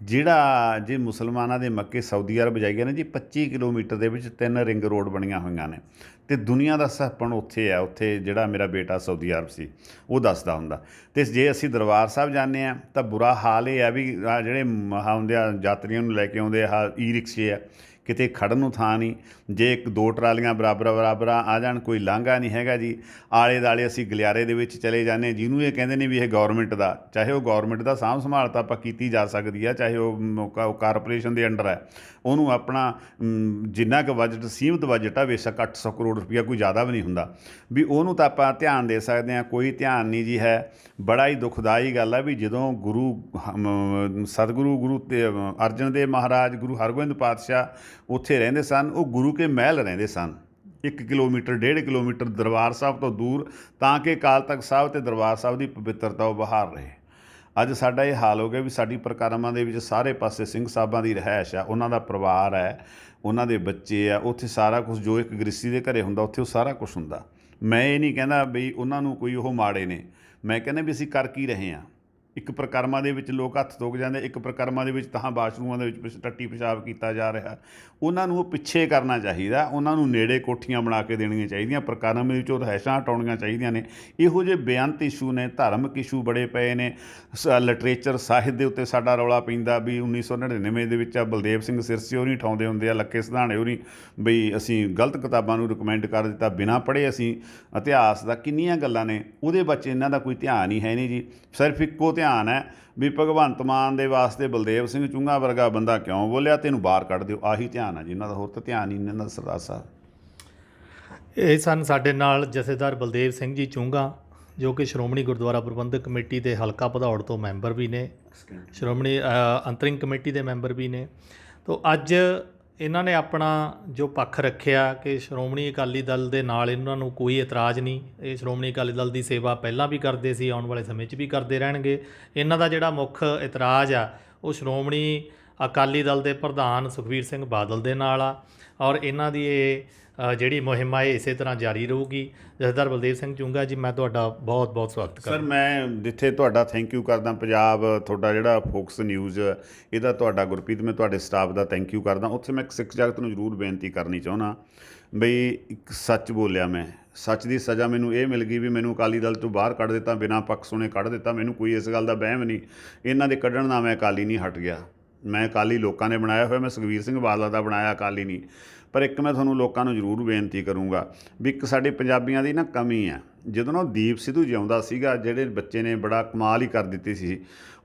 ਜਿਹੜਾ ਜੇ ਮੁਸਲਮਾਨਾਂ ਦੇ ਮੱਕੇ ਸਾਊਦੀ ਅਰਬ ਜਾਈਏ ਨਾ ਜੀ, 25 ਕਿਲੋਮੀਟਰ ਦੇ ਵਿੱਚ 3 ਰਿੰਗ ਰੋਡ ਬਣੀਆਂ ਹੋਈਆਂ ਨੇ, ਅਤੇ ਦੁਨੀਆ ਦਾ ਸਹੱਪਣ ਉੱਥੇ ਆ। ਉੱਥੇ ਜਿਹੜਾ ਮੇਰਾ ਬੇਟਾ ਸਾਊਦੀ ਅਰਬ ਸੀ ਉਹ ਦੱਸਦਾ ਹੁੰਦਾ। ਅਤੇ ਜੇ ਅਸੀਂ ਦਰਬਾਰ ਸਾਹਿਬ ਜਾਂਦੇ ਹਾਂ ਤਾਂ ਬੁਰਾ ਹਾਲ ਇਹ ਆ ਵੀ ਆਹ ਜਿਹੜੇ ਹੁੰਦੇ ਆ ਯਾਤਰੀਆਂ ਨੂੰ ਲੈ ਕੇ ਆਉਂਦੇ ਆ ਈ ਰਿਕਸ਼ੇ ਆ, ਕਿਤੇ ਖੜ੍ਹਨ ਨੂੰ ਥਾਂ ਨਹੀਂ। ਜੇ 1-2 ਟਰਾਲੀਆਂ ਬਰਾਬਰ ਆ ਜਾਣ, ਕੋਈ ਲਾਂਘਾ ਨਹੀਂ ਹੈਗਾ ਜੀ। ਆਲੇ ਦੁਆਲੇ ਅਸੀਂ ਗਲਿਆਰੇ ਦੇ ਵਿੱਚ ਚਲੇ ਜਾਂਦੇ, ਜਿਹਨੂੰ ਇਹ ਕਹਿੰਦੇ ਨੇ ਵੀ ਇਹ ਗੌਰਮੈਂਟ ਦਾ, ਚਾਹੇ ਉਹ ਗੌਰਮੈਂਟ ਦਾ ਸਾਂਭ ਸੰਭਾਲ ਤਾਂ ਆਪਾਂ ਕੀਤੀ ਜਾ ਸਕਦੀ ਆ, ਚਾਹੇ ਉਹ ਕਾਰਪੋਰੇਸ਼ਨ ਦੇ ਅੰਡਰ ਹੈ, ਉਹਨੂੰ ਆਪਣਾ ਜਿੰਨਾ ਕੁ ਬਜਟ, ਸੀਮਿਤ ਬਜਟ ਆ, ਬੇਸ਼ੱਕ 800 ਕਰੋੜ ਰੁਪਈਆ ਕੋਈ ਜ਼ਿਆਦਾ ਵੀ ਨਹੀਂ ਹੁੰਦਾ, ਵੀ ਉਹਨੂੰ ਤਾਂ ਆਪਾਂ ਧਿਆਨ ਦੇ ਸਕਦੇ ਹਾਂ। ਕੋਈ ਧਿਆਨ ਨਹੀਂ ਜੀ ਹੈ। ਬੜਾ ਹੀ ਦੁਖਦਾਈ ਗੱਲ ਆ ਵੀ ਜਦੋਂ ਸਤਿਗੁਰੂ ਅਰਜਨ ਦੇਵ ਮਹਾਰਾਜ, ਗੁਰੂ ਹਰਗੋਬਿੰਦ ਪਾਤਸ਼ਾਹ ਉੱਥੇ ਰਹਿੰਦੇ ਸਨ, ਉਹ ਗੁਰੂ ਕੇ ਮਹਿਲ ਰਹਿੰਦੇ ਸਨ 1 ਕਿਲੋਮੀਟਰ 1.5 ਕਿਲੋਮੀਟਰ ਦਰਬਾਰ ਸਾਹਿਬ ਤੋਂ ਦੂਰ, ਤਾਂ ਕਿ ਅਕਾਲ ਤਖਤ ਸਾਹਿਬ ਅਤੇ ਦਰਬਾਰ ਸਾਹਿਬ ਦੀ ਪਵਿੱਤਰਤਾ ਉਹ ਬਹਾਲ ਰਹੇ। ਅੱਜ ਸਾਡਾ ਇਹ ਹਾਲ ਹੋ ਗਿਆ ਵੀ ਸਾਡੀ ਪਰਿਕਰਮਾ ਦੇ ਵਿੱਚ ਸਾਰੇ ਪਾਸੇ ਸਿੰਘ ਸਾਹਿਬਾਂ ਦੀ ਰਿਹਾਇਸ਼ ਆ, ਉਹਨਾਂ ਦਾ ਪਰਿਵਾਰ ਹੈ, ਉਹਨਾਂ ਦੇ ਬੱਚੇ ਆ, ਉੱਥੇ ਸਾਰਾ ਕੁਝ ਜੋ ਇੱਕ ਗ੍ਰਸਤੀ ਦੇ ਘਰੇ ਹੁੰਦਾ ਉੱਥੇ ਉਹ ਸਾਰਾ ਕੁਝ ਹੁੰਦਾ। ਮੈਂ ਇਹ ਨਹੀਂ ਕਹਿੰਦਾ ਬਈ ਉਹਨਾਂ ਨੂੰ ਕੋਈ ਉਹ ਮਾੜੇ ਨੇ, ਮੈਂ ਕਹਿੰਦਾ ਵੀ ਅਸੀਂ ਕਰ ਕੀ ਰਹੇ ਹਾਂ। ਇੱਕ ਪਰਿਕਰਮਾ ਦੇ ਵਿੱਚ ਲੋਕ ਹੱਥ ਧੋ ਕੇ ਜਾਂਦੇ, ਇੱਕ ਪਰਿਕਰਮਾ ਦੇ ਵਿੱਚ ਤਾਂ ਬਾਥਰੂਮਾਂ ਦੇ ਵਿੱਚ ਟੱਟੀ ਪਿਸ਼ਾਬ ਕੀਤਾ ਜਾ ਰਿਹਾ। ਉਹਨਾਂ ਨੂੰ ਉਹ ਪਿੱਛੇ ਕਰਨਾ ਚਾਹੀਦਾ, ਉਹਨਾਂ ਨੂੰ ਨੇੜੇ ਕੋਠੀਆਂ ਬਣਾ ਕੇ ਦੇਣੀਆਂ ਚਾਹੀਦੀਆਂ, ਪਰਿਕਰਮਾ ਦੇ ਵਿੱਚੋਂ ਰਿਹਾਇਸ਼ਾਂ ਹਟਾਉਣੀਆਂ ਚਾਹੀਦੀਆਂ ਨੇ। ਇਹੋ ਜਿਹੇ ਬੇਅੰਤ ਇਸ਼ੂ ਨੇ, ਧਾਰਮਿਕ ਇਸ਼ੂ ਬੜੇ ਪਏ ਨੇ। ਲਿਟਰੇਚਰ ਸਾਹਿਤ ਦੇ ਉੱਤੇ ਸਾਡਾ ਰੌਲਾ ਪੈਂਦਾ ਵੀ 1999 ਦੇ ਵਿੱਚ ਬਲਦੇਵ ਸਿੰਘ ਸਿਰਸੇ ਉਹ ਨਹੀਂ ਉਠਾਉਂਦੇ ਹੁੰਦੇ ਆ, ਲੱਕੇ ਸਿਧਾਣੇ ਉਹ ਨਹੀਂ, ਬਈ ਅਸੀਂ ਗਲਤ ਕਿਤਾਬਾਂ ਨੂੰ ਰਿਕਮੈਂਡ ਕਰ ਦਿੱਤਾ ਬਿਨਾਂ ਪੜ੍ਹੇ ਅਸੀਂ ਇਤਿਹਾਸ ਦਾ। ਕਿੰਨੀਆਂ ਗੱਲਾਂ ਨੇ ਉਹਦੇ ਵਿੱਚ ਇਹਨਾਂ ਦਾ ਕੋਈ ਧਿਆਨ ਹੀ ਹੈ ਨਹੀਂ ਜੀ। ਸਿਰਫ ਇੱਕੋ ਧਿਆਨ ਹੈ ਵੀ ਭਗਵੰਤ ਮਾਨ ਦੇ ਵਾਸਤੇ ਬਲਦੇਵ ਸਿੰਘ ਚੁੰਘਾ ਵਰਗਾ ਬੰਦਾ ਕਿਉਂ ਬੋਲਿਆ, ਤੈਨੂੰ ਬਾਹਰ ਕੱਢ ਦਿਓ। ਆਹੀ ਧਿਆਨ ਹੈ ਜੀ ਇਹਨਾਂ ਦਾ, ਹੋਰ ਤਾਂ ਧਿਆਨ ਹੀ ਨਹੀਂ ਇਹਨਾਂ ਦਾ ਸਰਦਾਰ ਸਾਹਿਬ। ਇਹ ਸਨ ਸਾਡੇ ਨਾਲ ਜਥੇਦਾਰ ਬਲਦੇਵ ਸਿੰਘ ਜੀ ਚੁੰਗਾ, ਜੋ ਕਿ ਸ਼੍ਰੋਮਣੀ ਗੁਰਦੁਆਰਾ ਪ੍ਰਬੰਧਕ ਕਮੇਟੀ ਦੇ ਹਲਕਾ ਭਦੌੜ ਤੋਂ ਮੈਂਬਰ ਵੀ ਨੇ, ਸ਼੍ਰੋਮਣੀ ਅੰਤਰਿੰਗ ਕਮੇਟੀ ਦੇ ਮੈਂਬਰ ਵੀ ਨੇ। ਤੋ ਅੱਜ ਇਹਨਾਂ ਨੇ ਆਪਣਾ ਜੋ ਪੱਖ ਰੱਖਿਆ ਕਿ ਸ਼੍ਰੋਮਣੀ ਅਕਾਲੀ ਦਲ ਦੇ ਨਾਲ ਇਹਨਾਂ ਨੂੰ ਕੋਈ ਇਤਰਾਜ਼ ਨਹੀਂ, ਇਹ ਸ਼੍ਰੋਮਣੀ ਅਕਾਲੀ ਦਲ ਦੀ ਸੇਵਾ ਪਹਿਲਾਂ ਵੀ ਕਰਦੇ ਸੀ, ਆਉਣ ਵਾਲੇ ਸਮੇਂ 'ਚ ਵੀ ਕਰਦੇ ਰਹਿਣਗੇ। ਇਹਨਾਂ ਦਾ ਜਿਹੜਾ ਮੁੱਖ ਇਤਰਾਜ਼ ਆ ਉਹ ਸ਼੍ਰੋਮਣੀ ਅਕਾਲੀ ਦਲ ਦੇ ਪ੍ਰਧਾਨ ਸੁਖਬੀਰ ਸਿੰਘ ਬਾਦਲ ਦੇ ਨਾਲ ਆ, ਔਰ ਇਹਨਾਂ ਦੀ ਇਹ ਜਿਹੜੀ ਮੁਹਿੰਮ ਆ ਇਹ ਇਸੇ ਤਰ੍ਹਾਂ ਜਾਰੀ ਰਹੂਗੀ। ਜਥੇਦਾਰ ਬਲਦੇਵ ਸਿੰਘ ਚੁੰਗਾ ਜੀ, ਮੈਂ ਤੁਹਾਡਾ ਬਹੁਤ ਬਹੁਤ ਸਵਾਗਤ ਸਰ, ਕਰਦਾ। ਮੈਂ ਜਿੱਥੇ ਤੁਹਾਡਾ ਥੈਂਕ ਯੂ ਕਰਦਾ, ਪੰਜਾਬ ਤੁਹਾਡਾ ਜਿਹੜਾ ਫੋਕਸ ਨਿਊਜ਼ ਇਹਦਾ ਤੁਹਾਡਾ ਗੁਰਪ੍ਰੀਤ, ਮੈਂ ਤੁਹਾਡੇ ਸਟਾਫ ਦਾ ਥੈਂਕ ਯੂ ਕਰਦਾ। ਉੱਥੇ ਮੈਂ ਇੱਕ ਸਿੱਖ ਜਗਤ ਨੂੰ ਜ਼ਰੂਰ ਬੇਨਤੀ ਕਰਨੀ ਚਾਹੁੰਦਾ ਬਈ ਇੱਕ ਸੱਚ ਬੋਲਿਆ ਮੈਂ, ਸੱਚ ਦੀ ਸਜ਼ਾ ਮੈਨੂੰ ਇਹ ਮਿਲ ਗਈ ਵੀ ਮੈਨੂੰ ਅਕਾਲੀ ਦਲ ਤੋਂ ਬਾਹਰ ਕੱਢ ਦਿੱਤਾ, ਬਿਨਾਂ ਪੱਖ ਸੁਣੇ ਕੱਢ ਦਿੱਤਾ। ਮੈਨੂੰ ਕੋਈ ਇਸ ਗੱਲ ਦਾ ਵਹਿਮ ਨਹੀਂ, ਇਹਨਾਂ ਦੇ ਕੱਢਣ ਨਾਲ ਮੈਂ ਅਕਾਲੀ ਨਹੀਂ ਹਟ ਗਿਆ। ਮੈਂ ਅਕਾਲੀ ਲੋਕਾਂ ਨੇ ਬਣਾਇਆ ਹੋਇਆ, ਮੈਂ ਸੁਖਬੀਰ ਸਿੰਘ ਬਾਦਲ ਦਾ ਬਣਾਇਆ, ਅਕਾਲੀ ਨਹੀਂ। ਪਰ ਇੱਕ ਮੈਂ ਤੁਹਾਨੂੰ ਲੋਕਾਂ ਨੂੰ ਜ਼ਰੂਰ ਬੇਨਤੀ ਕਰੂੰਗਾ ਵੀ ਇੱਕ ਸਾਡੇ ਪੰਜਾਬੀਆਂ ਦੀ ਨਾ ਕਮੀ ਆ। ਜਦੋਂ ਨਾ ਦੀਪ ਸਿੱਧੂ ਜਿਉਂਦਾ ਸੀਗਾ, ਜਿਹੜੇ ਬੱਚੇ ਨੇ ਬੜਾ ਕਮਾਲ ਹੀ ਕਰ ਦਿੱਤੀ ਸੀ,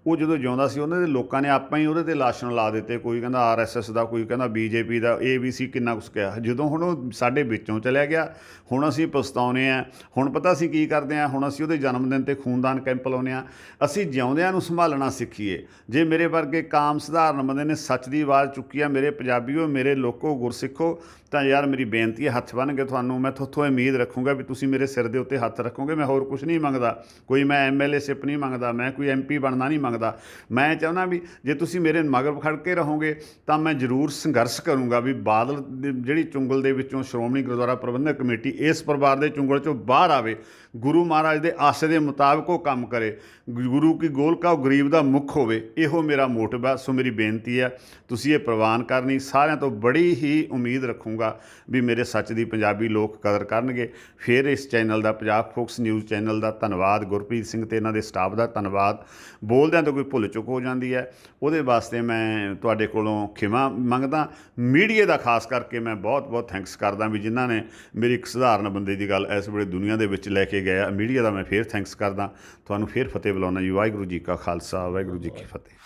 ਉਹ ਜਦੋਂ ਜਿਉਂਦਾ ਸੀ ਉਹਨਾਂ ਦੇ ਲੋਕਾਂ ਨੇ ਆਪਾਂ ਹੀ ਉਹਦੇ ਤੇ ਲਾਸ਼ਣ ਲਾ ਦਿੱਤੇ। ਕੋਈ ਕਹਿੰਦਾ RSS ਦਾ, ਕੋਈ ਕਹਿੰਦਾ BJP ਦਾ, ABC ਕਿੰਨਾ ਕੁਛ ਕਿਹਾ। ਜਦੋਂ ਹੁਣ ਉਹ ਸਾਡੇ ਵਿੱਚੋਂ ਚਲਿਆ ਗਿਆ, ਹੁਣ ਅਸੀਂ ਪਛਤਾਉਂਦੇ ਹਾਂ। ਹੁਣ ਪਤਾ ਅਸੀਂ ਕੀ ਕਰਦੇ ਹਾਂ, ਹੁਣ ਅਸੀਂ ਉਹਦੇ ਜਨਮ ਦਿਨ 'ਤੇ ਖੂਨਦਾਨ ਕੈਂਪ ਲਾਉਂਦੇ ਹਾਂ। ਅਸੀਂ ਜਿਉਂਦਿਆਂ ਨੂੰ ਸੰਭਾਲਣਾ ਸਿੱਖੀਏ। ਜੇ ਮੇਰੇ ਵਰਗੇ ਕਾਮ ਸਧਾਰਨ ਬੰਦੇ ਨੇ ਸੱਚ ਦੀ ਆਵਾਜ਼ ਚੁੱਕੀ ਆ, ਮੇਰੇ ਪੰਜਾਬੀਓ, ਮੇਰੇ ਲੋਕੋ, ਗੁਰਸਿੱਖੋ, ਤਾਂ ਯਾਰ ਮੇਰੀ ਬੇਨਤੀ ਹੈ, ਹੱਥ ਬੰਨ੍ਹ ਕੇ ਤੁਹਾਨੂੰ ਮੈਂ ਤੁਹਾਥੋਂ ਉਮੀਦ ਰੱਖੂੰਗਾ ਵੀ ਤੁਸੀਂ ਮੇਰੇ ਸਿਰ ਦੇ ਉੱਤੇ ਹੱਥ ਰੱਖੋਗੇ। ਮੈਂ ਹੋਰ ਕੁਛ ਨਹੀਂ ਮੰਗਦਾ, ਕੋਈ ਮੈਂ MLA-ਸ਼ਿਪ ਨਹੀਂ ਮੰਗਦਾ, ਮੈਂ ਕੋਈ MP ਬਣਨਾ ਨਹੀਂ ਮੰਗਦਾ। ਮੈਂ ਚਾਹੁੰਦਾ ਵੀ ਜੇ ਤੁਸੀਂ ਮੇਰੇ ਮਗਰ ਖੜ੍ਹ ਕੇ ਰਹੋਗੇ ਤਾਂ ਮੈਂ ਜ਼ਰੂਰ ਸੰਘਰਸ਼ ਕਰੂੰਗਾ ਵੀ ਬਾਦਲ ਜਿਹੜੀ ਚੁੰਗਲ ਦੇ ਵਿੱਚੋਂ ਸ਼੍ਰੋਮਣੀ ਗੁਰਦੁਆਰਾ ਪ੍ਰਬੰਧਕ ਕਮੇਟੀ ਇਸ ਪਰਿਵਾਰ ਦੇ ਚੁੰਗਲ 'ਚੋਂ ਬਾਹਰ ਆਵੇ, ਗੁਰੂ ਮਹਾਰਾਜ ਦੇ ਆਸੇ ਦੇ ਮੁਤਾਬਕ ਉਹ ਕੰਮ ਕਰੇ, ਗੁਰੂ ਕੀ ਗੋਲਕਾ ਉਹ ਗਰੀਬ ਦਾ ਮੁੱਖ ਹੋਵੇ। ਇਹੋ ਮੇਰਾ ਮੋਟਿਵ ਹੈ। ਸੋ ਮੇਰੀ ਬੇਨਤੀ ਹੈ ਤੁਸੀਂ ਇਹ ਪ੍ਰਵਾਨ ਕਰਨੀ। ਸਾਰਿਆਂ ਤੋਂ ਬੜੀ ਹੀ ਉਮੀਦ ਰੱਖੂੰਗਾ ਵੀ ਮੇਰੇ ਸੱਚ ਦੀ ਪੰਜਾਬੀ ਲੋਕ ਕਦਰ ਕਰਨਗੇ। ਫਿਰ ਇਸ ਚੈਨਲ ਦਾ, ਪੰਜਾਬ ਫੋਕਸ ਨਿਊਜ਼ ਚੈਨਲ ਦਾ ਧੰਨਵਾਦ, ਗੁਰਪ੍ਰੀਤ ਸਿੰਘ ਤੇ ਇਹਨਾਂ ਦੇ ਸਟਾਫ ਦਾ ਧੰਨਵਾਦ। ਬੋਲਦਿਆਂ ਤੋਂ ਕੋਈ ਭੁੱਲ ਚੁੱਕ ਹੋ ਜਾਂਦੀ ਹੈ, ਉਹਦੇ ਵਾਸਤੇ ਮੈਂ ਤੁਹਾਡੇ ਕੋਲੋਂ ਖਿਮਾ ਮੰਗਦਾ। ਮੀਡੀਆ ਦਾ ਖਾਸ ਕਰਕੇ ਮੈਂ ਬਹੁਤ ਬਹੁਤ ਥੈਂਕਸ ਕਰਦਾ ਵੀ ਜਿਨ੍ਹਾਂ ਨੇ ਮੇਰੀ ਇੱਕ ਸਧਾਰਨ ਬੰਦੇ ਦੀ ਗੱਲ ਇਸ ਵੇਲੇ ਦੁਨੀਆ ਦੇ ਵਿੱਚ ਲੈ ਕੇ ਗਿਆ। ਮੀਡੀਆ ਦਾ ਮੈਂ ਫਿਰ ਥੈਂਕਸ ਕਰਦਾ। ਤੁਹਾਨੂੰ ਫਿਰ ਫਤਿਹ ਬੁਲਾਉਂਦਾ ਜੀ। ਵਾਹਿਗੁਰੂ ਜੀ ਕਾ ਖਾਲਸਾ, ਵਾਹਿਗੁਰੂ ਜੀ ਕੀ ਫਤਿਹ।